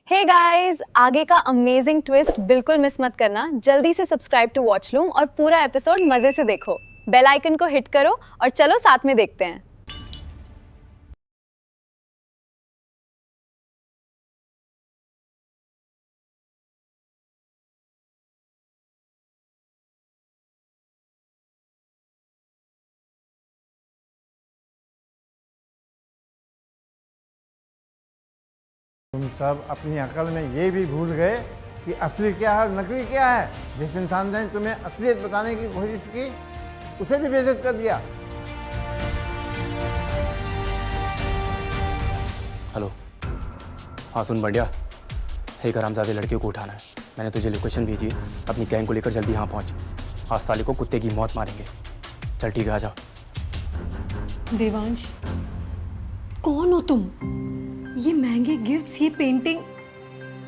हे गाइस, आगे का अमेजिंग ट्विस्ट बिल्कुल मिस मत करना। जल्दी से सब्सक्राइब टू वॉचलूम और पूरा एपिसोड मजे से देखो। बेल आइकन को हिट करो और चलो साथ में देखते हैं। तुम सब अपनी अकल में ये भी भूल गए कि असली क्या है और नकली क्या है। जिस इंसान ने तुम्हें असलियत बताने की कोशिश की उसे भी बेइज्जत कर दिया। हेलो, हाँ सुन बढ़िया, एक हरामजादे लड़के को उठाना है। मैंने तुझे लोकेशन भेजी है, अपनी गैंग को लेकर जल्दी यहाँ पहुँच। आज साले को कुत्ते की मौत मारेंगे। चल ठीक है, आ जा। देवांश, कौन हो तुम? ये महंगे गिफ्ट्स, ये पेंटिंग,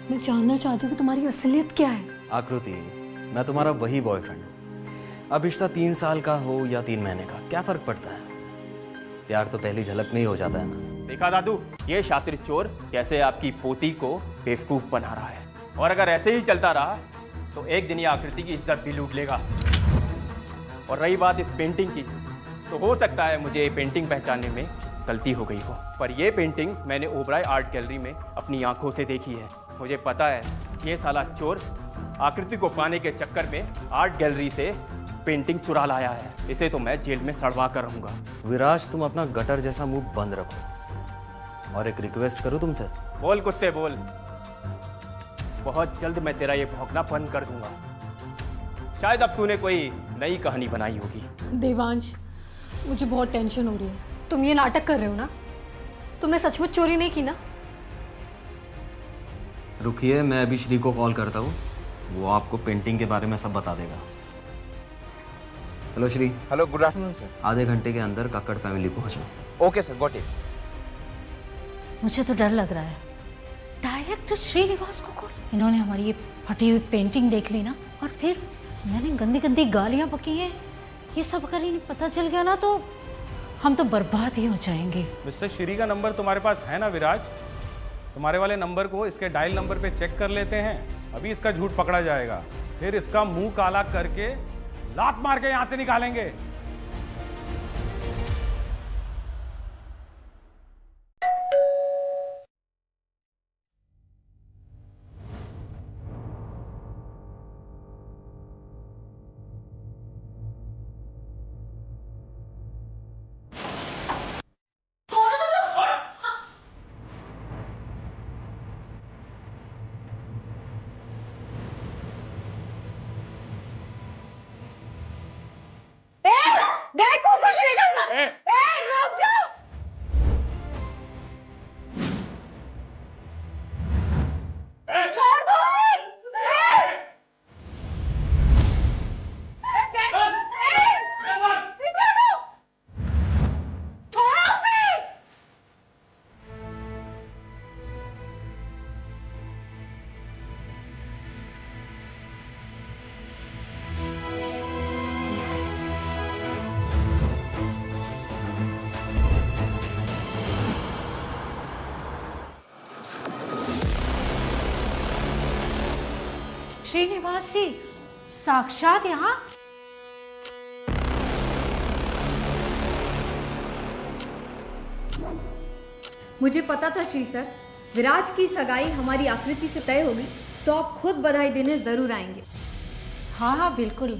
मैं जानना चाहती हूँ कि तुम्हारी असलियत क्या है। आकृति, मैं तुम्हारा वही बॉयफ्रेंड हूँ। अब रिश्ता 3 साल का हो या 3 महीने का, क्या फर्क पड़ता है? प्यार तो पहली झलक में ही हो जाता है ना। देखा दादू, ये शातिर चोर कैसे आपकी पोती को बेवकूफ बना रहा है। और अगर ऐसे ही चलता रहा तो एक दिन ये आकृति की इज्जत भी लूट लेगा। और रही बात इस पेंटिंग की, तो हो सकता है मुझे ये पेंटिंग पहचानने में गलती हो गई हो, पर ये पेंटिंग मैंने ओबराय आर्ट गैलरी में अपनी आंखों से देखी है। मुझे पता है कि ये साला चोर आकृति को पाने के चक्कर में आर्ट गैलरी से पेंटिंग चुरा लाया है। इसे तो मैं जेल में सड़वा कर रहूंगा। विराज, तुम अपना गटर जैसा मुंह बंद रखो। और एक रिक्वेस्ट करूं तुमसे? बोल कुत्ते बोल। बहुत जल्द मैं तेरा ये भौंकना बंद कर दूंगा। शायद अब तूने कोई नई कहानी बनाई होगी। देवांश, मुझे बहुत टेंशन हो रही है। तुम ये नाटक कर रहे हो ना? तुमने सचमुच चोरी नहीं की ना? रुकिए, मैं अभी श्री को कॉल करता हूँ, वो आपको पेंटिंग के बारे में सब बता देगा। Hello Shri. Hello, good afternoon sir. आधे घंटे के अंदर काकड़ फैमिली पहुंचो। Okay sir, got it. मुझे तो डर लग रहा है। डायरेक्टर श्रीनिवास को कॉल। इन्होंने हमारी ये फटी हुई पेंटिंग देख ली ना, और फिर मैंने गंदी गंदी गालियां बकी हैं, ये सब अगर इन्हें पता चल गया ना तो हम तो बर्बाद ही हो जाएंगे। मिस्टर श्री का नंबर तुम्हारे पास है ना विराज? तुम्हारे वाले नंबर को इसके डायल नंबर पे चेक कर लेते हैं। अभी इसका झूठ पकड़ा जाएगा, फिर इसका मुंह काला करके लात मार के यहां से निकालेंगे। देखो, कुछ नहीं करना। रुक जाओ। छोड़ दो। श्रीनिवास जी, साक्षात यहाँ? मुझे पता था श्री सर, विराज की सगाई हमारी आकृति से तय होगी तो आप खुद बधाई देने जरूर आएंगे। हाँ हाँ बिल्कुल।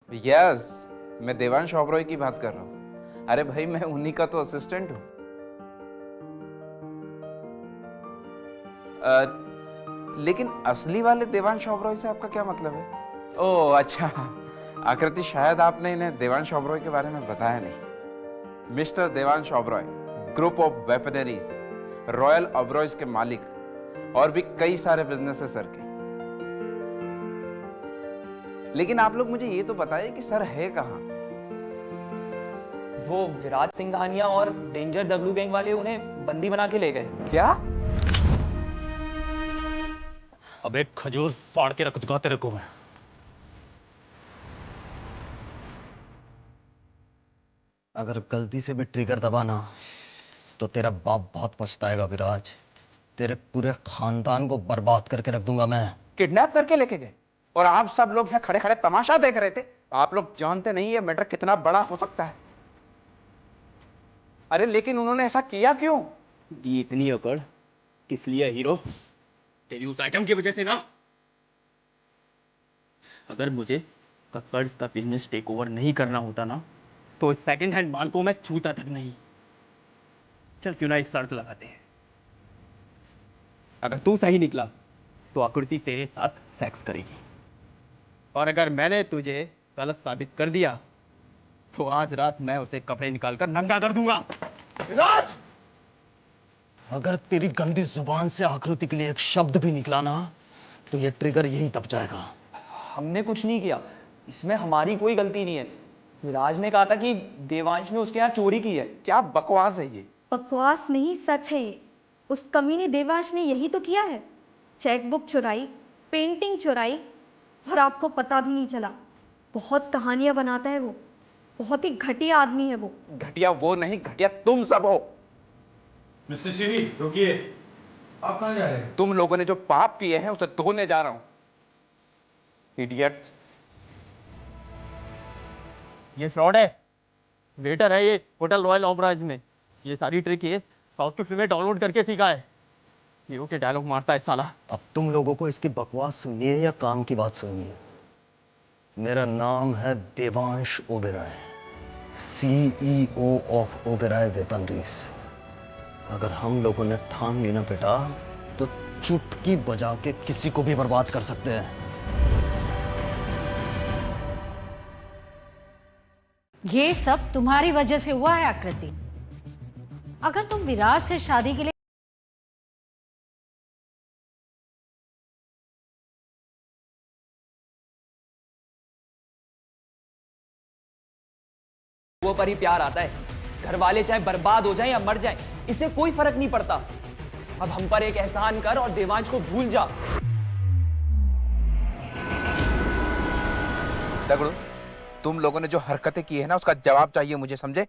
यस, मैं देवांश ओबरॉय की बात कर रहा हूँ। अरे भाई, मैं उन्हीं का तो असिस्टेंट हूँ। लेकिन असली वाले देवांश ओबरॉय से आपका क्या मतलब है? ओह अच्छा, आकृति, शायद आपने इन्हें देवांश ओबरॉय के बारे में बताया नहीं। Mister Devansh Oberoi, group of weaponries, royal Oberois के मालिक और भी कई सारे बिजनेस है सर के। लेकिन आप लोग मुझे ये तो बताइए कि सर है कहाँ? वो विराज सिंघानिया और डेंजर डब्लू गैंग वाले उन्हें बंदी बना के ले गए। क्या? अब एक खजूर फाड़ के रख दूंगा तेरे को मैं। अगर गलती से भी ट्रिगर दबाना तो तेरा बाप बहुत पछताएगा विराज। तेरे पूरे खानदान को बर्बाद करके रख दूंगा मैं। किडनैप करके लेके गए और आप सब लोग यहाँ खड़े खड़े तमाशा देख रहे थे। आप लोग जानते नहीं ये मैटर कितना बड़ा हो सकता है। अरे लेकिन उन्होंने ऐसा किया क्यों? दी इतनी अकड़ किस लिए हीरो? तेरी उस आइटम की वजह से ना। अगर मुझे कक्कड़ का बिजनेस टेक ओवर नहीं करना होता ना तो इस सेकंड हैंड माल को मैं छूता तक नहीं। चल क्यों ना एक शर्त लगाते हैं। अगर तू सही निकला तो आकृति तेरे साथ सेक्स करेगी, और अगर मैंने तुझे गलत साबित कर दिया तो आज रात मैं उसे कपड़े निकालकर नंगा कर दूंगा। विराज, अगर तेरी गंदी जुबान से आकृति के लिए एक शब्द भी निकला ना तो ये ट्रिगर यही दब जाएगा। हमने कुछ नहीं किया, इसमें हमारी कोई गलती नहीं है। विराज ने कहा था कि देवांश ने उसके यहाँ चोरी की है। क्या बकवास है ये? बकवास नहीं, सच है ये। उस कमीने देवांश ने यही तो किया है। चेकबुक चुराई, पेंटिंग चुराई, और आपको पता भी नहीं चला। बहुत कहानियां बनाता है वो, बहुत ही घटिया आदमी है वो। घटिया वो नहीं, घटिया तुम सब हो। मिस्टर श्री रुकिए, आप कहाँ जा रहे हैं? तुम लोगों ने जो पाप किए हैं उसे धोने जा रहा हूं। इडियट। ये फ्रॉड है। वेटर है ये होटल रॉयल ओबराइज में। ये सारी ट्रिक ये साउथ की फिल्में डाउनलोड करके सीखा है। हीरो के डायलॉग मारता है साला। अब तुम लोगों को इसकी बकवास सुननी है या काम की बात सुननी है? मेरा नाम है देवांश ओबेरॉय, CEO ऑफ ओबेरॉय वेपनरीज। अगर हम लोगों ने ठान ली ना बेटा तो चुटकी बजा के किसी को भी बर्बाद कर सकते हैं। ये सब तुम्हारी वजह से हुआ है आकृति। अगर तुम विराज से शादी के लिए वो पर ही प्यार आता है। घर वाले चाहे बर्बाद हो जाएं या मर जाएं, इससे कोई फर्क नहीं पड़ता। अब हम पर एक एहसान कर और देवांश को भूल जा। दगड़ू, तुम लोगों ने जो हरकतें की है ना उसका जवाब चाहिए मुझे, समझे?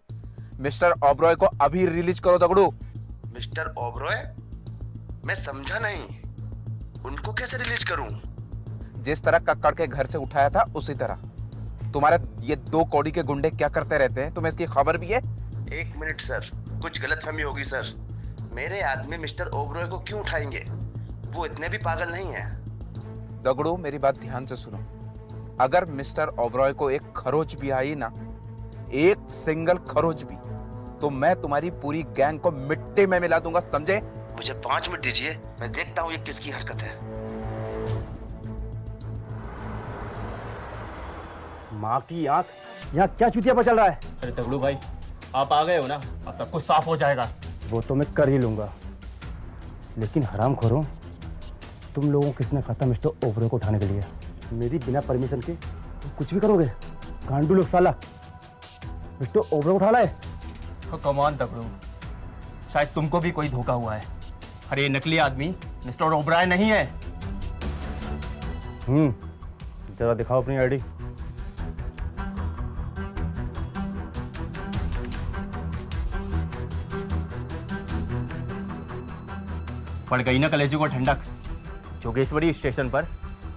मिस्टर ओबरॉय को अभी रिलीज करो दगड़ू। मिस्टर ओबरॉय? मैं समझा नहीं, उनको कैसे रिलीज करूं? जिस तरह कक्कड़ के घर से उठाया था उसी तरह। तुम्हारे ये 2 कौड़ी के गुंडे क्या करते रहते हैं तुम्हें इसकी खबर भी है? एक मिनट सर, कुछ गलतफहमी होगी सर। मेरे आदमी मिस्टर ओबरॉय को क्यों उठाएंगे? वो इतने भी पागल नहीं है। दगड़ू मेरी बात ध्यान से सुनो। अगर मिस्टर ओबरॉय को एक खरोच भी आई ना, एक सिंगल खरोच भी, तो मैं तुम्हारी पूरी गैंग को मिट्टी में मिला दूंगा, समझे? मुझे 5 मिनट दीजिए, मैं देखता हूँ ये किसकी हरकत है। माँ की आंख, यहाँ क्या चुतिया पर चल रहा है? अरे दगड़ू भाई, आप आ गए हो ना, अब सब कुछ साफ हो जाएगा। वो तो मैं कर ही लूंगा, लेकिन हराम खोरो, तुम लोगों किसने कहा था मिस्टर ओबरॉय को उठाने के लिए? मेरी बिना परमिशन के तुम कुछ भी करोगे? गांडू लोग साला, मिस्टर ओबरॉय उठा लाए। कमान दगड़ू, शायद तुमको भी कोई धोखा हुआ है। अरे ये नकली आदमी मिस्टर ओबरॉय नहीं है। जरा दिखाओ अपनी आईडी। पड़ गई ना कलेजे को ठंडक। जोगेश्वरी स्टेशन पर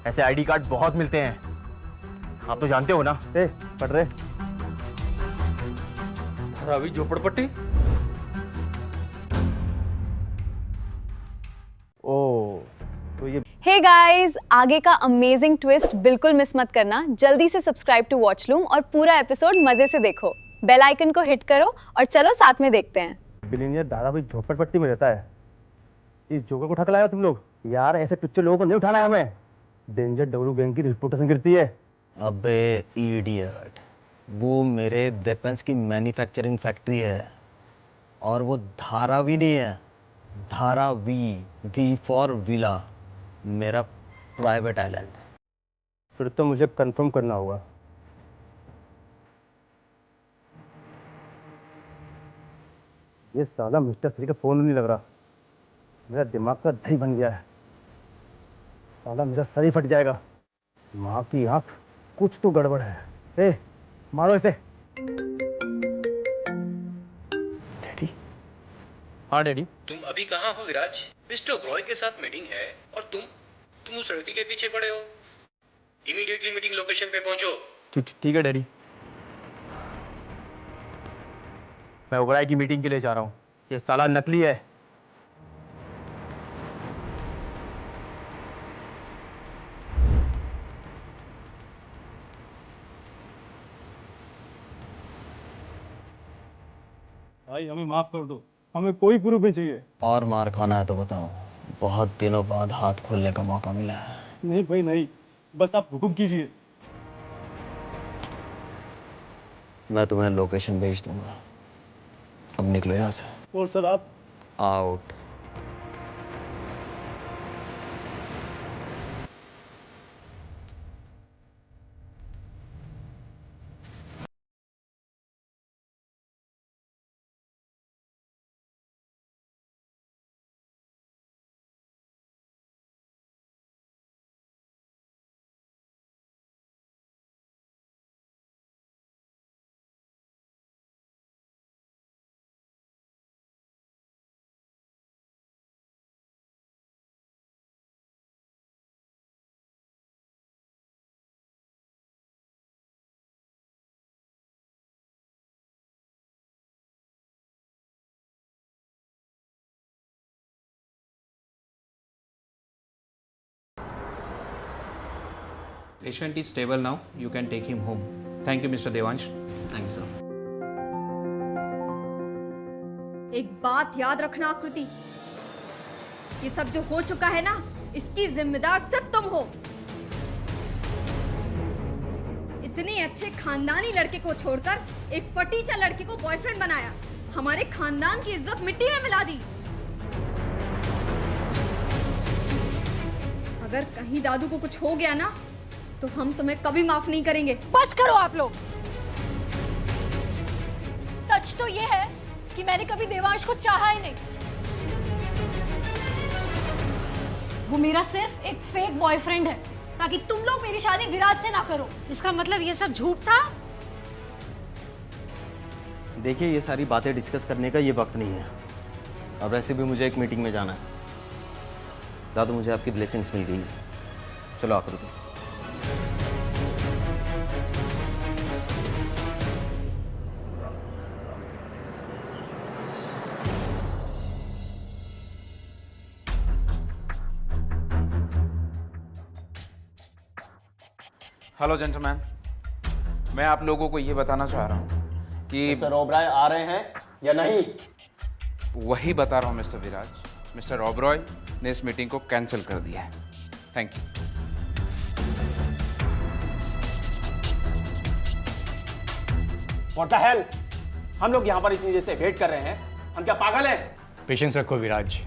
ऐसे आईडी कार्ड बहुत मिलते हैं, आप तो जानते हो ना। पढ़ रहे रवि झोपड़पट्टी। ओ तो ये हे गाइस, आगे का अमेजिंग ट्विस्ट बिल्कुल मिस मत करना। जल्दी से सब्सक्राइब टू वॉचलूम और पूरा एपिसोड मजे से देखो। बेल आइकन को हिट करो और चलो साथ में देखते हैं। बिलियनियर दादा भी झोपड़पट्टी में रहता है। इस जोकर को उठा के लाए हो तुम लोग? यार ऐसे टुच्चे लोगों को नहीं उठाना है हमें। डेंजर डब्लू गैंग की रिपोर्टेशन गिरती है। अबे इडियट, वो मेरे वेपन्स की मैन्युफैक्चरिंग फैक्ट्री है और वो धारा भी नहीं है। धारा वी फॉर विला, मेरा प्राइवेट आइलैंड। फिर तो मुझे कंफर्म करना होगा। ये साला मिस्टर श्री का फोन नहीं लग रहा, मेरा दिमाग का दही बन गया है। साला मेरा सर ही फट जाएगा। माँ की आंख, कुछ तो गड़बड़ है। ए, मारो इसे। डैडी। हाँ डैडी। तुम अभी कहाँ हो विराज? मिस्टर ओबरॉय के साथ मीटिंग है और तुम उस लड़की के पीछे पड़े हो। इमीडिएटली मीटिंग लोकेशन पे पहुंचो। ठीक है डैडी। मैं ओबराय की मीटिंग के लिए जा रहा हूँ। ये साला नकली है। भाई हमें माफ कर दो, हमें कोई प्रूफ नहीं चाहिए। और मार खाना है तो बताओ, बहुत दिनों बाद हाथ खोलने का मौका मिला है। नहीं भाई नहीं, बस आप हुक्म कीजिए। मैं तुम्हें लोकेशन भेज दूंगा, अब निकलो यहाँ से। और सर आप? Out. Patient is stable now. You can take him home. Thank you, Mr. Devansh. Thanks, sir. एक बात याद रखना आकृति, ये सब जो हो चुका है ना, इसकी जिम्मेदार सिर्फ तुम हो। इतने अच्छे खानदानी लड़के को छोड़कर एक फटीचा लड़के को बॉयफ्रेंड बनाया, हमारे खानदान की इज्जत मिट्टी में मिला दी। अगर कहीं दादू को कुछ हो गया ना, तो हम तुम्हें कभी माफ नहीं करेंगे। बस करो आप लोग। सच तो ये है कि मैंने कभी देवांश को चाहा ही नहीं। वो मेरा सिर्फ एक फेक बॉयफ्रेंड है, ताकि तुम लोग मेरी शादी विराज से ना करो। इसका मतलब ये सब झूठ था? देखिए, ये सारी बातें डिस्कस करने का ये वक्त नहीं है, और वैसे भी मुझे एक मीटिंग में जाना है। दादू, मुझे आपकी ब्लेसिंग्स मिल गई है, चलो आकृति। हेलो जेंटलमैन, मैं आप लोगों को ये बताना चाह रहा हूँ कि मिस्टर ओबराय आ रहे हैं या नहीं? वही बता रहा हूँ मिस्टर विराज। मिस्टर ओबरॉय ने इस मीटिंग को कैंसिल कर दिया है। Thank you. What the hell? हम लोग यहाँ पर इतनी देर से वेट कर रहे हैं, हम क्या पागल हैं? पेशेंस रखो विराज,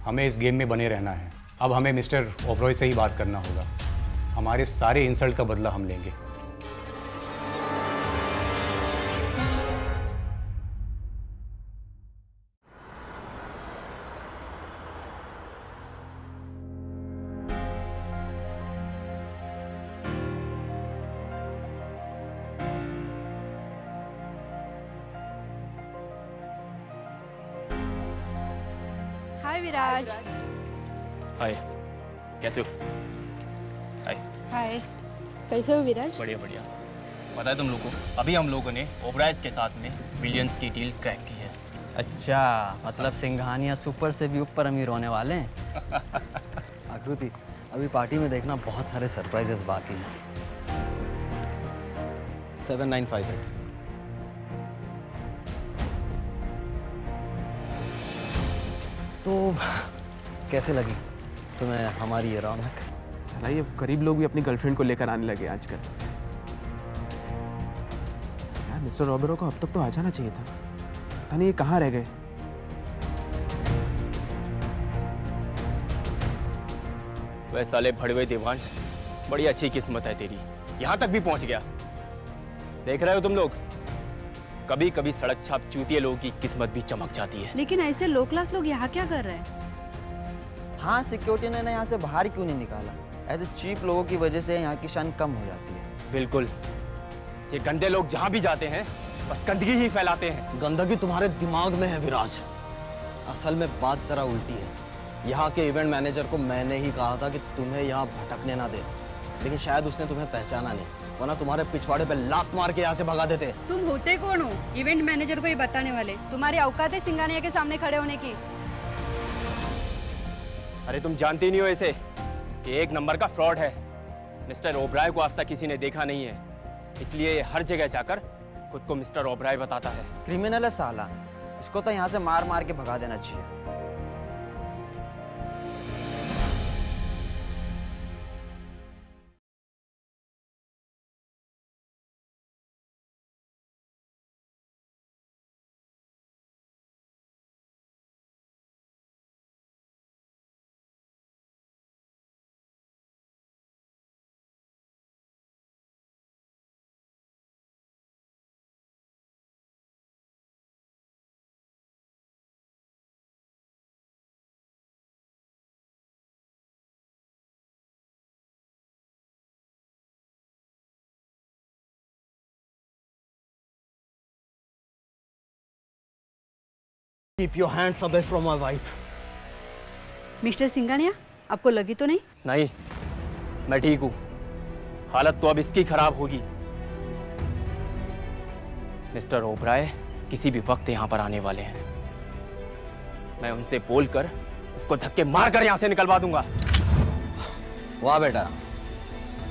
हमें इस गेम में बने रहना है। अब हमें मिस्टर ओबरॉय से ही बात करना होगा। हमारे सारे इंसल्ट का बदला हम लेंगे। हाय विराज। हाय, कैसे हो? हाय। हाय, कैसे हो विराज? बढ़िया बढ़िया। पता है तुम लोगों को, अभी हम लोगों ने ओबराइज के साथ में बिलियंस की डील क्रैक की है। अच्छा, मतलब सिंघानिया सुपर से भी ऊपर अमीर होने वाले हैं। आकृति, अभी पार्टी में देखना बहुत सारे सरप्राइजेस बाकी हैं। 7958। तो कैसे लगी तुम्हें हमारी ये रौनक? साला ये गरीब लोग भी अपनी गर्लफ्रेंड को लेकर आने लगे आजकल। यार मिस्टर ओबरॉय को अब तक तो आ जाना चाहिए था, पता नहीं ये कहाँ रह गए। वह साले भड़वे देवांश, बड़ी अच्छी किस्मत है तेरी, यहाँ तक भी पहुँच गया। देख रहे हो तुम लोग, कभी कभी सड़क छाप चूतिए लोगों की किस्मत भी चमक जाती है। लेकिन ऐसे लो क्लास लोग यहाँ क्या कर रहे हैं? हाँ, सिक्योरिटी ने यहाँ से बाहर क्यों नहीं निकाला? ऐसे चीप लोगों की वजह से यहाँ की शान कम हो जाती है। बिल्कुल, ये गंदे लोग जहाँ भी जाते हैं बस गंदगी ही फैलाते हैं। गंदगी तुम्हारे दिमाग में है विराज। असल में बात जरा उल्टी है। यहाँ के इवेंट मैनेजर को मैंने ही कहा था कि तुम्हें यहाँ भटकने ना दे, लेकिन शायद उसने तुम्हें पहचाना नहीं, वरना तुम्हारे पिछवाड़े पे लात मार के यहाँ से भगा देते। तुम होते कौन हो इवेंट मैनेजर को ये बताने वाले? तुम्हारी औकात है सिंघानिया के सामने खड़े होने की? अरे तुम जानती नहीं हो इसे, ये एक नंबर का फ्रॉड है। मिस्टर ओबराय को आज तक किसी ने देखा नहीं है, इसलिए ये हर जगह जाकर खुद को मिस्टर ओबराय बताता है। क्रिमिनल है साला, इसको तो यहाँ से मार मार के भगा देना चाहिए। Keep your hands away from my wife. Mister Singhania, आपको लगी तो नहीं? नहीं, मैं ठीक हूँ। हालत तो अब इसकी खराब होगी। मिस्टर ओबराय किसी भी वक्त यहाँ पर आने वाले हैं। मैं उनसे बोलकर उसको धक्के मारकर यहाँ से निकलवा दूंगा। वाह बेटा,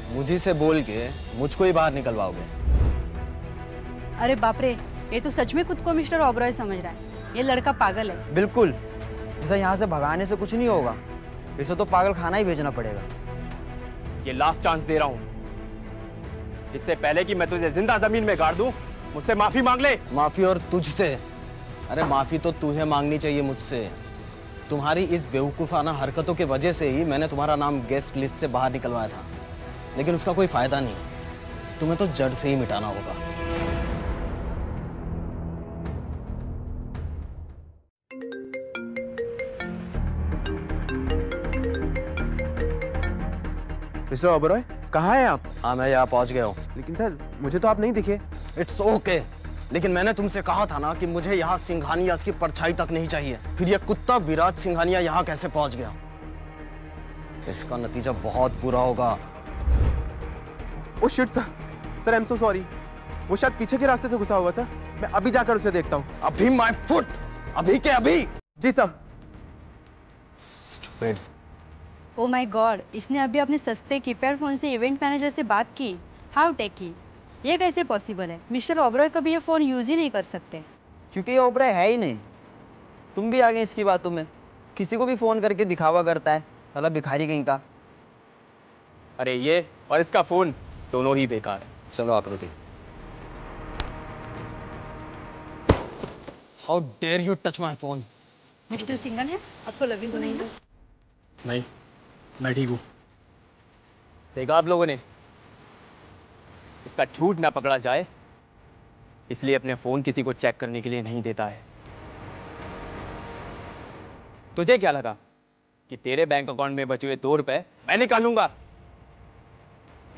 मुझी से बोल के मुझको ही बाहर निकलवाओगे? अरे बाप रे, ये तो सच में खुद को मिस्टर ओबरॉय समझ रहा है। ये लड़का पागल है। बिल्कुल, इसे यहाँ से भगाने से कुछ नहीं होगा, इसे तो पागल खाना ही भेजना पड़ेगा। ये लास्ट चांस दे रहा हूँ। इससे पहले कि मैं तुझे जिंदा जमीन में गाड़ दूं, मुझसे माफी मांग ले। माफी और तुझसे? अरे माफी तो तुझे मांगनी चाहिए मुझसे। तुम्हारी इस बेवकूफ़ाना हरकतों की वजह से ही मैंने तुम्हारा नाम गेस्ट लिस्ट से बाहर निकलवाया था, लेकिन उसका कोई फायदा नहीं। तुम्हें तो जड़ से ही मिटाना होगा। मिस्टर ओबरॉय, कहाँ हैं आप? हाँ, मैं यहाँ पहुँच गया हूँ। लेकिन सर, मुझे तो आप नहीं दिखे। इट्स ओके, लेकिन मैंने तुमसे कहा था ना कि मुझे यहाँ सिंघानिया की परछाई तक नहीं चाहिए। फिर ये कुत्ता विराज सिंघानिया यहाँ कैसे पहुँच गया? इसका नतीजा बहुत बुरा होगा। Oh shit sir, I am so sorry. वो शायद पीछे के रास्ते से घुसा होगा सर। मैं अभी जाकर उसे देखता हूँ। अभी माय फुट, अभी के अभी। जी sir. Stupid. Oh my god, इसने अभी अपने सस्ते कीपैड फोन से इवेंट मैनेजर से बात की। हाउ टेकी, ये कैसे पॉसिबल है? मिस्टर ओबरॉय कभी ये फ़ोन यूज़ ही नहीं कर सकते, क्योंकि ये ओबराय है ही नहीं। तुम भी आ गए इसकी बातों में। किसी को भी फ़ोन करके दिखावा करता है, साला भिखारी कहीं का। अरे ये और इसका फोन दोनों ही बेकार है। चलो Aakriti. How dare you touch my phone? Mister Singhania, आपको लगी तो नहीं ना? नहीं, मैं ठीक हूँ। देखा आप लोगों ने, इसका झूठ ना पकड़ा जाए इसलिए अपने फोन किसी को चेक करने के लिए नहीं देता है। तुझे क्या लगा कि तेरे बैंक अकाउंट में बचे हुए 2 रुपए मैं निकालूंगा?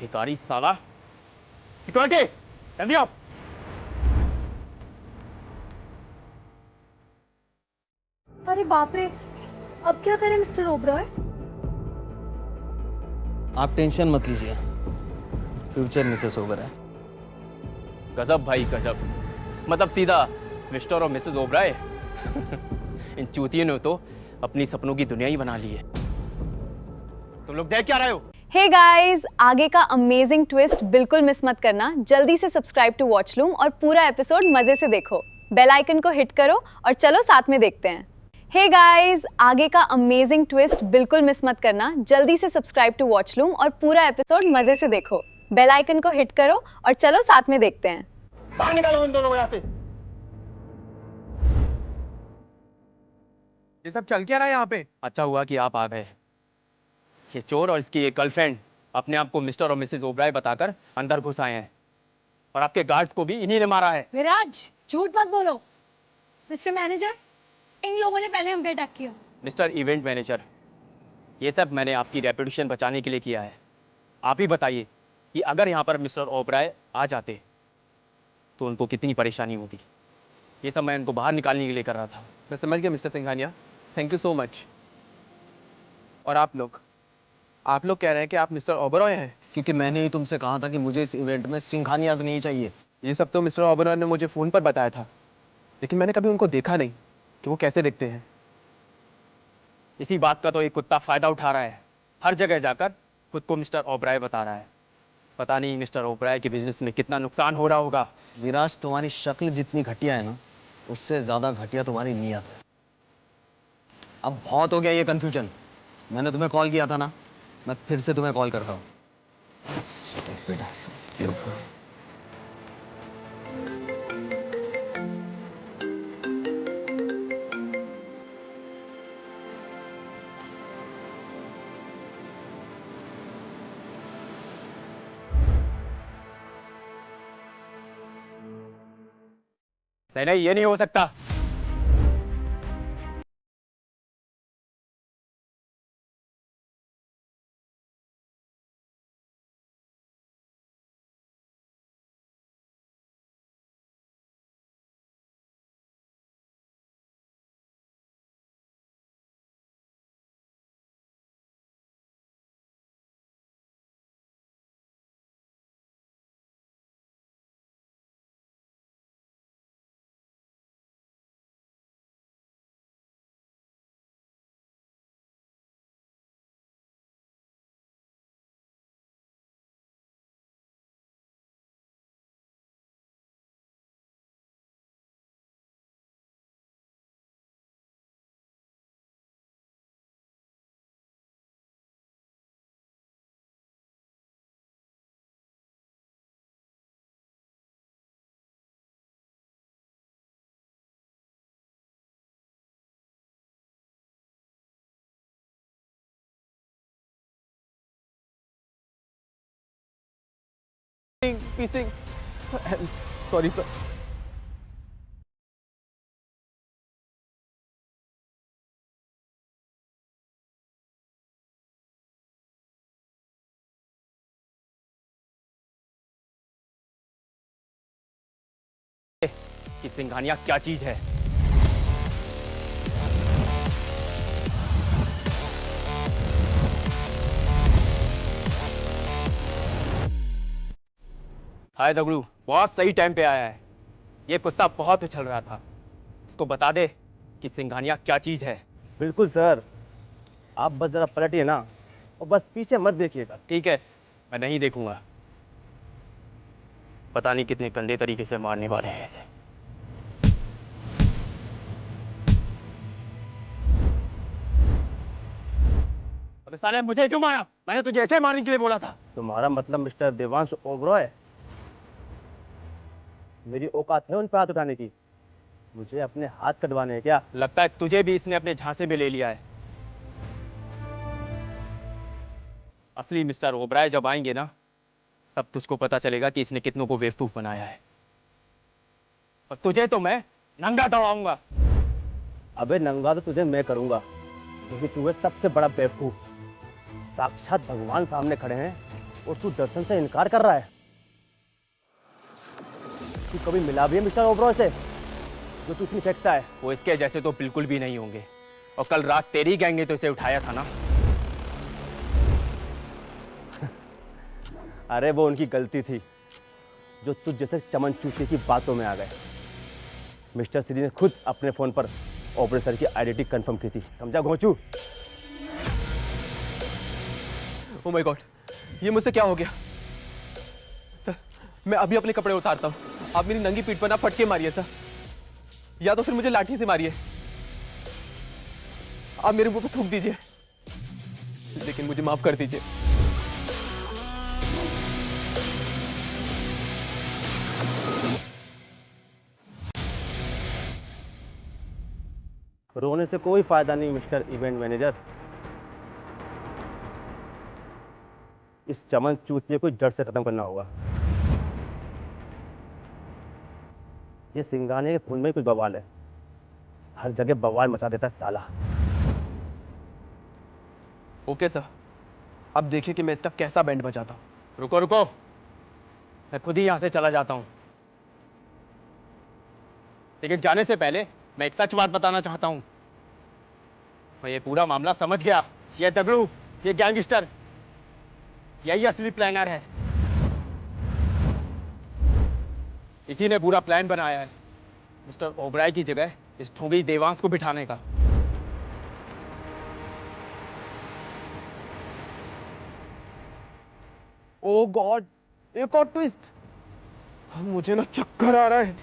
भिखारी साला। सिक्योरिटी, जल्दी आओ। अरे बाप रे, अब क्या करें मिस्टर ओबरॉय? आप टेंशन मत लीजिए, फ्यूचर मिसेस ओबराय है। गजब भाई गजब, मतलब सीधा मिस्टर और मिसेस ओबराय। इन चूतियों ने तो अपनी सपनों की दुनिया ही बना ली है। तुम लोग देख क्या रहे हो? हे गाइस, आगे का अमेजिंग ट्विस्ट बिल्कुल मिस मत करना। जल्दी से सब्सक्राइब टू वॉचलूम और पूरा एपिसोड मजे से देखो। बेल आइकन को हिट करो और चलो साथ में देखते हैं। हे गाइस, आगे का अमेजिंग ट्विस्ट बिल्कुल मिस मत करना। जल्दी से सब्सक्राइब टू वॉचलूम और पूरा एपिसोड मजे से देखो। बेल आइकन को हिट करो और चलो साथ में देखते हैं। बाहर निकालो इन दोनों को यहाँ से। ये सब चल क्या रहा है यहाँ पे? अच्छा हुआ कि आप आ गए। ये चोर और इसकी एक गर्लफ्रेंड अपने आप को मिस्टर और मिसेस ओबराय बताकर अंदर घुस आए हैं और आपके गार्ड्स को भी इन्हीं ने मारा है। विराज झूठ मत बोलो। मिस्टर मैनेजर, इन लोगों ने पहले हम पे अटैक किया। मिस्टर इवेंट मैनेजर, ये सब मैंने आपकी रेपुटेशन बचाने के लिए किया है। आप ही बताइए कि अगर यहाँ पर मिस्टर ओबराय आ जाते तो उनको कितनी परेशानी होती। ये सब मैं उनको बाहर निकालने के लिए कर रहा था। मैं समझ गया mister Singhania, thank you so much. और आप लोग कह रहे हैं कि आप मिस्टर ओबरॉय हैं? क्योंकि मैंने ही तुमसे कहा था कि मुझे इस इवेंट में सिंघानियाज नहीं चाहिए। ये सब तो मिस्टर ओबरॉय ने मुझे फ़ोन पर बताया था, लेकिन मैंने कभी उनको देखा नहीं कि वो कैसे दिखते हैं। इसी बात का तो एक कुत्ता फायदा उठा रहा है। हर जगह जाकर खुद को मिस्टर ओबराय बता रहा है। पता नहीं मिस्टर ओबराय के बिजनेस में कितना नुकसान हो रहा होगा। विराज, तुम्हारी शक्ल जितनी घटिया है ना, उससे ज्यादा घटिया तुम्हारी नीयत है। अब बहुत हो गया ये कंफ्यूजन। मैंने तुम्हें कॉल किया था ना, मैं फिर से तुम्हें कॉल कर रहा हूँ। नहीं, ये नहीं हो सकता। पीसिंग, सॉरी सर। कि सिंघानिया क्या चीज है। हाय दगड़ू, बहुत सही टाइम पे आया है। ये कुत्ता बहुत उछल रहा था। इसको बता दे कि सिंघानिया क्या चीज है। बिल्कुल सर, आप बस जरा पलटिए ना और बस पीछे मत देखिएगा। ठीक है, मैं नहीं देखूंगा। पता नहीं कितने गंदे तरीके से मारने वाले हैं इसे। अबे साले, मुझे क्यों मारा? मैंने तुझे ऐसे मारने के लिए बोला था। तुम्हारा मतलब मिस्टर देवांश ओबरॉय? मेरी औकात है उन पर हाथ उठाने की? मुझे अपने हाथ कटवाने हैं क्या? लगता है तुझे भी इसने अपने झांसे में ले लिया है। असली मिस्टर ओबराय जब आएंगे ना, तब तुझको पता चलेगा कि इसने कितनों को बेवकूफ बनाया है। और तुझे तो मैं नंगा दौड़ाऊंगा। अबे नंगा तो तुझे मैं करूंगा, क्योंकि तू है सबसे बड़ा बेवकूफ। साक्षात भगवान सामने खड़े हैं और तू दर्शन से इनकार कर रहा है। तू कभी मिला भी है मिस्टर ओबरॉय से, जो तू इतनी फेंकता है? वो इसके जैसे तो बिल्कुल भी नहीं होंगे। और कल रात तेरी गैंग ने तो इसे उठाया था ना। अरे वो उनकी गलती थी, जो तुझ जैसे चमन चूसे की बातों में आ गए। मिस्टर श्री ने खुद अपने फोन पर ऑपरेटर की आइडेंटिटी कंफर्म की थी, समझा घोंचू? ओह माय गॉड, ये मुझसे क्या हो गया? सर, मैं अभी अपने कपड़े उतारता हूँ। आप मेरी नंगी पीठ पर ना फटके मारिए सर, या तो फिर मुझे लाठी से मारिए। आप मेरे मुंह पे थूक दीजिए, लेकिन मुझे माफ कर दीजिए। रोने से कोई फायदा नहीं मिस्टर इवेंट मैनेजर। इस चमन चूतिए को जड़ से खत्म करना होगा। ये सिंगाने के खून में कुछ बवाल है, हर जगह बवाल मचा देता है साला। ओके सर, अब देखिए कि मैं इसका कैसा बैंड बजाता हूँ। रुको रुको, मैं खुद ही यहाँ से चला जाता हूँ, लेकिन जाने से पहले मैं एक सच बात बताना चाहता हूँ। मैं ये पूरा मामला समझ गया। ये दगड़ू, ये गैंगस्टर, यही असली प्लानर है। इसी ने पूरा प्लान बनाया है मिस्टर ओबराय की जगह इस ढोंगी देवांश को बिठाने का। ओ गॉड, एक और ट्विस्ट। मुझे ना चक्कर आ रहा है।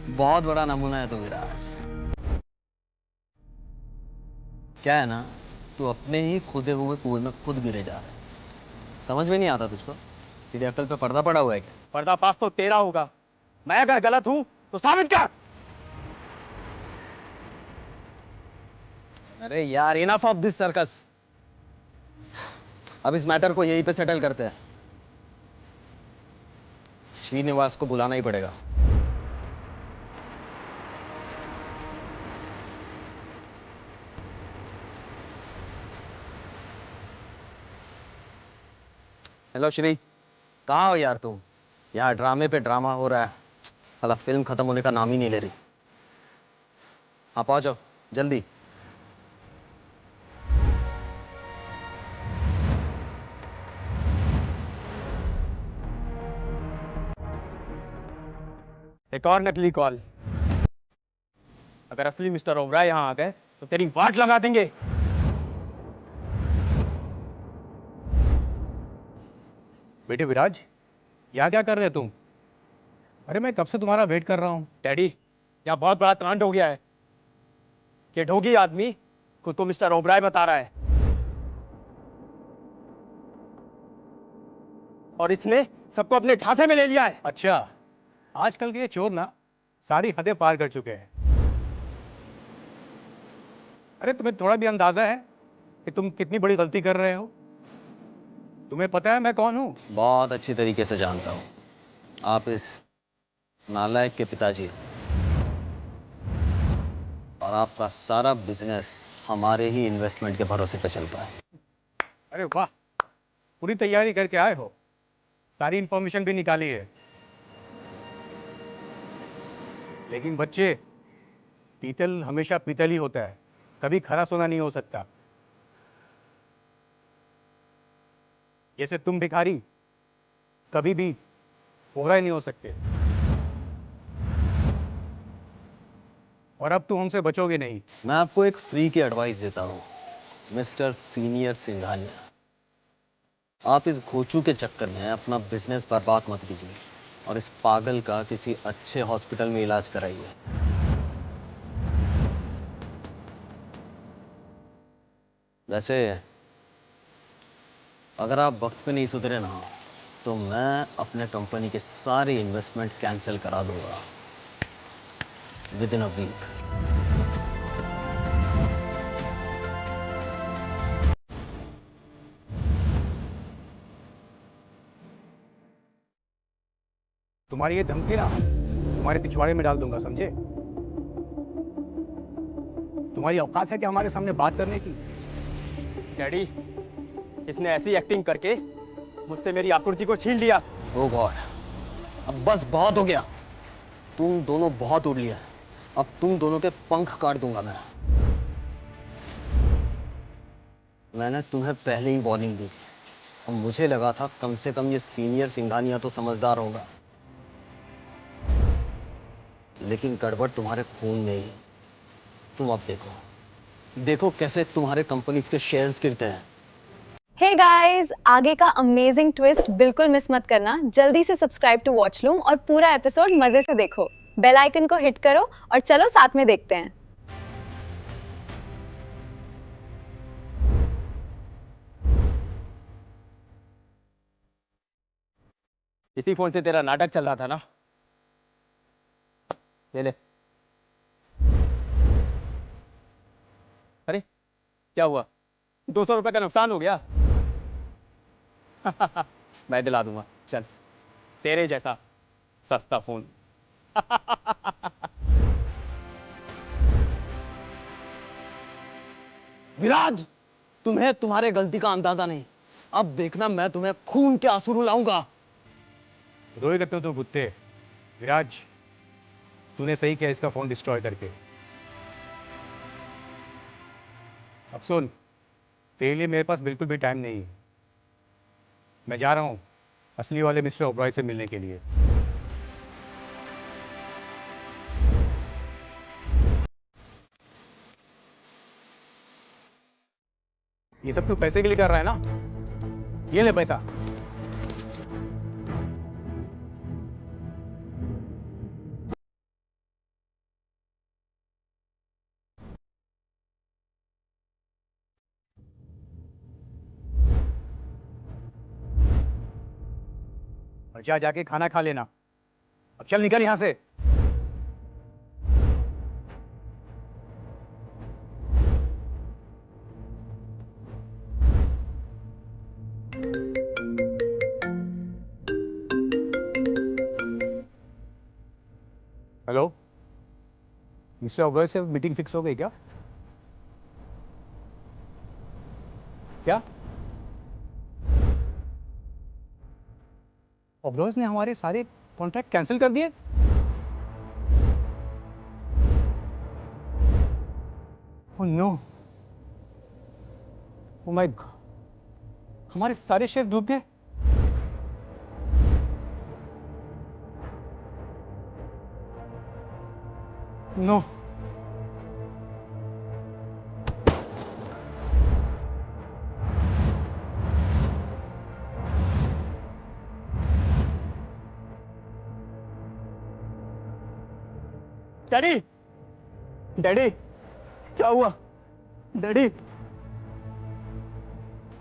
बहुत बड़ा नमूना है तू विराज। क्या है ना, तू अपने ही खुदे हुए कुएं में खुद गिरे जा रहा है। समझ में नहीं आता तुझको? तेरी अकल पे पर्दा पड़ा हुआ है क्या? पर्दाफाश तो तेरा होगा। मैं अगर गलत हूं तो साबित कर। अरे यार, इनफ ऑफ दिस सर्कस। अब इस मैटर को यहीं पे सेटल करते हैं। श्रीनिवास को बुलाना ही पड़ेगा। हेलो श्री, कहाँ हो यार तुम? यहाँ ड्रामे पे ड्रामा हो रहा है, साला फिल्म खत्म होने का नाम ही नहीं ले रही। आप आ जाओ जल्दी। एक और नकली कॉल। अगर असली मिस्टर ओबराय यहाँ आ गए तो तेरी वाट लगा देंगे। बेटे विराज, यहाँ क्या कर रहे हो तुम? अरे मैं कब से तुम्हारा वेट कर रहा हूँ। डैडी, यहाँ बहुत बड़ा कांड हो गया है। ये ढोंगी आदमी खुद को मिस्टर ओबराय बता रहा है, और इसने सबको अपने झांसे में ले लिया है। अच्छा, आजकल के ये चोर ना सारी हदें पार कर चुके हैं। अरे तुम्हें थोड़ा भी अंदाजा है कि तुम कितनी बड़ी गलती कर रहे हो? तुम्हें पता है मैं कौन हूँ? बहुत अच्छी तरीके से जानता हूँ। आप इस नालायक के पिताजी हैं और आपका सारा बिजनेस हमारे ही इन्वेस्टमेंट के भरोसे पे चलता है। अरे वाह, पूरी तैयारी करके आए हो, सारी इंफॉर्मेशन भी निकाली है। लेकिन बच्चे, पीतल हमेशा पीतल ही होता है, कभी खरा सोना नहीं हो सकता। जैसे तुम भिखारी कभी भी ओबराय नहीं हो सकते, और अब तुम हमसे बचोगे नहीं। मैं आपको एक फ्री की एडवाइस देता हूँ मिस्टर सीनियर सिंघानिया। आप इस घोचू के चक्कर में अपना बिजनेस बर्बाद मत कीजिए और इस पागल का किसी अच्छे हॉस्पिटल में इलाज कराइए। वैसे अगर आप वक्त पे नहीं सुधरे ना तो मैं अपने कंपनी के सारे इन्वेस्टमेंट कैंसिल करा दूंगा विद इन अ वीक। तुम्हारी ये धमकी ना तुम्हारे पिछवाड़े में डाल दूंगा, समझे? तुम्हारी औकात है क्या हमारे सामने बात करने की? डैडी, इसने ऐसी एक्टिंग करके मुझसे मेरी आकृति को छीन लिया। ओ गॉड, अब बस बहुत हो गया। तुम दोनों बहुत उड़ लिया, अब तुम दोनों के पंख काट दूंगा मैं। मैंने तुम्हें पहले ही वार्निंग दी और मुझे लगा था कम से कम ये सीनियर सिंघानिया तो समझदार होगा, लेकिन गड़बड़ तुम्हारे खून में ही। तुम अब देखो कैसे तुम्हारे कंपनीज के शेयर्स गिरते हैं। हे गाइस, आगे का अमेजिंग ट्विस्ट बिल्कुल मिस मत करना। जल्दी से सब्सक्राइब टू वॉच लूम और पूरा एपिसोड मजे से देखो। बेल आइकन को हिट करो और चलो साथ में देखते हैं। इसी फोन से तेरा नाटक चल रहा था ना? ले ले। अरे क्या हुआ? 200 रुपए का नुकसान हो गया। मैं दिला दूंगा, चल तेरे जैसा सस्ता फोन। विराज, तुम्हें तुम्हारे गलती का अंदाजा नहीं। अब देखना मैं तुम्हें खून के आंसू रुलाऊंगा। रोए करते हो तो कुत्ते। विराज, तूने सही किया इसका फोन डिस्ट्रॉय करके। अब सुन, तेरे लिए मेरे पास बिल्कुल भी टाइम नहीं है। मैं जा रहा हूं असली वाले मिस्टर ओबरॉय से मिलने के लिए। ये सब तू पैसे के लिए कर रहा है ना? ये ले पैसा। और जाके खाना खा लेना। अब चल निकल यहां से। हेलो, मिस्टर ओबरॉय से मीटिंग फिक्स हो गई क्या? क्या ओबरॉय ने हमारे सारे कॉन्ट्रैक्ट कैंसिल कर दिए? Oh no, oh my god, हमारे सारे शेफ डूब गए। नो, डैडी, डैडी, क्या हुआ? डैडी,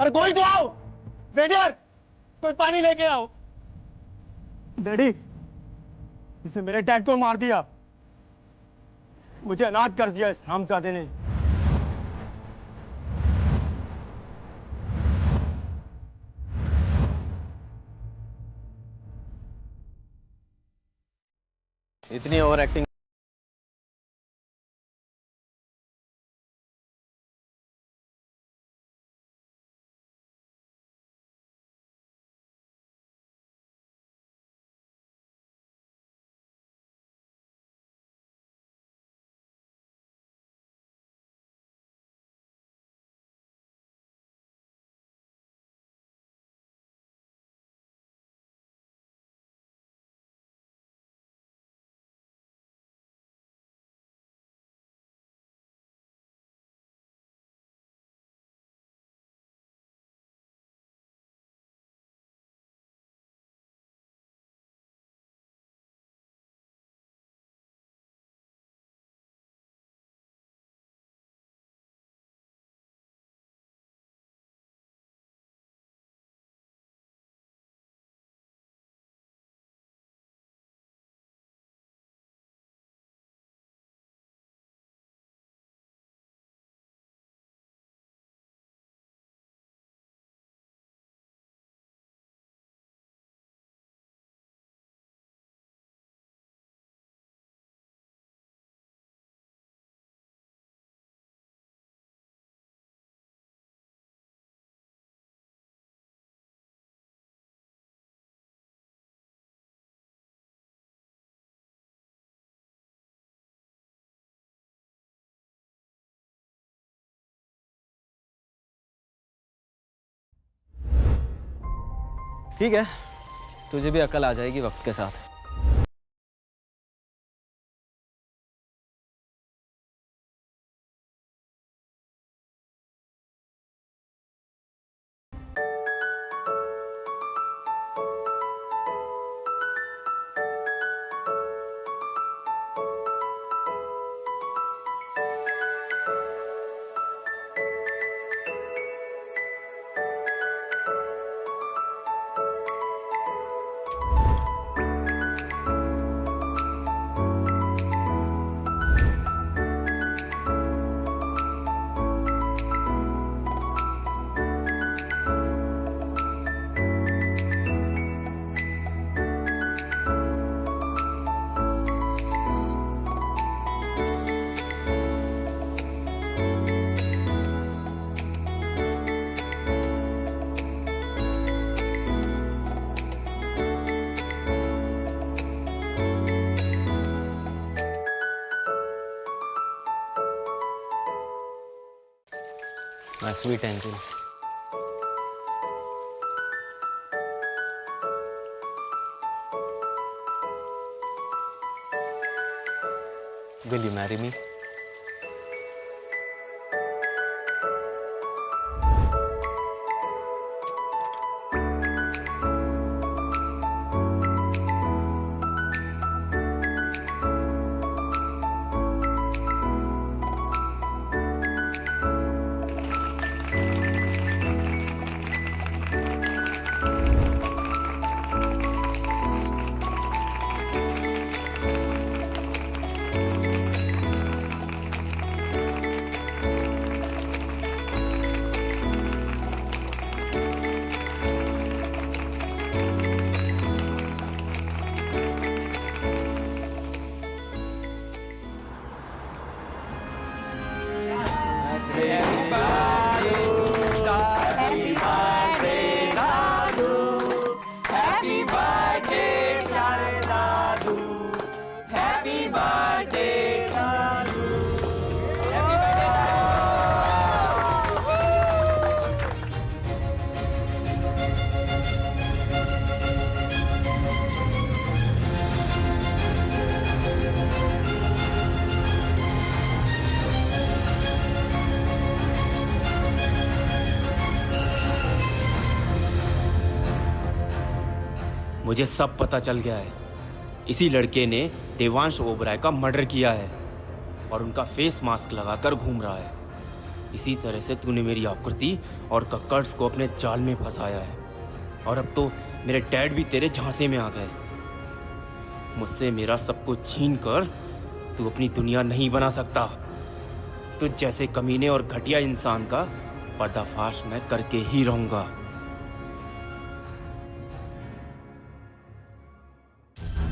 अरे कोई तो आओ, वेटर, कोई पानी लेके आओ। डैडी, इसने मेरे डैड को मार दिया, मुझे अनाथ कर दिया इस हरामजादे ने। इतनी ओवर एक्टिंग ठीक है, तुझे भी अकल आ जाएगी वक्त के साथ। My sweet angel. Will you marry me? मुझे सब पता चल गया है। इसी लड़के ने देवांश ओबराय का मर्डर किया है और उनका फेस मास्क लगाकर घूम रहा है। इसी तरह से तूने मेरी आकृति और कक्कड्स को अपने जाल में फंसाया है और अब तो मेरे डैड भी तेरे झांसे में आ गए। मुझसे मेरा सब कुछ छीन कर तू अपनी दुनिया नहीं बना सकता। तुझ जैसे कमीने और घटिया इंसान का पर्दाफाश मैं करके ही रहूंगा।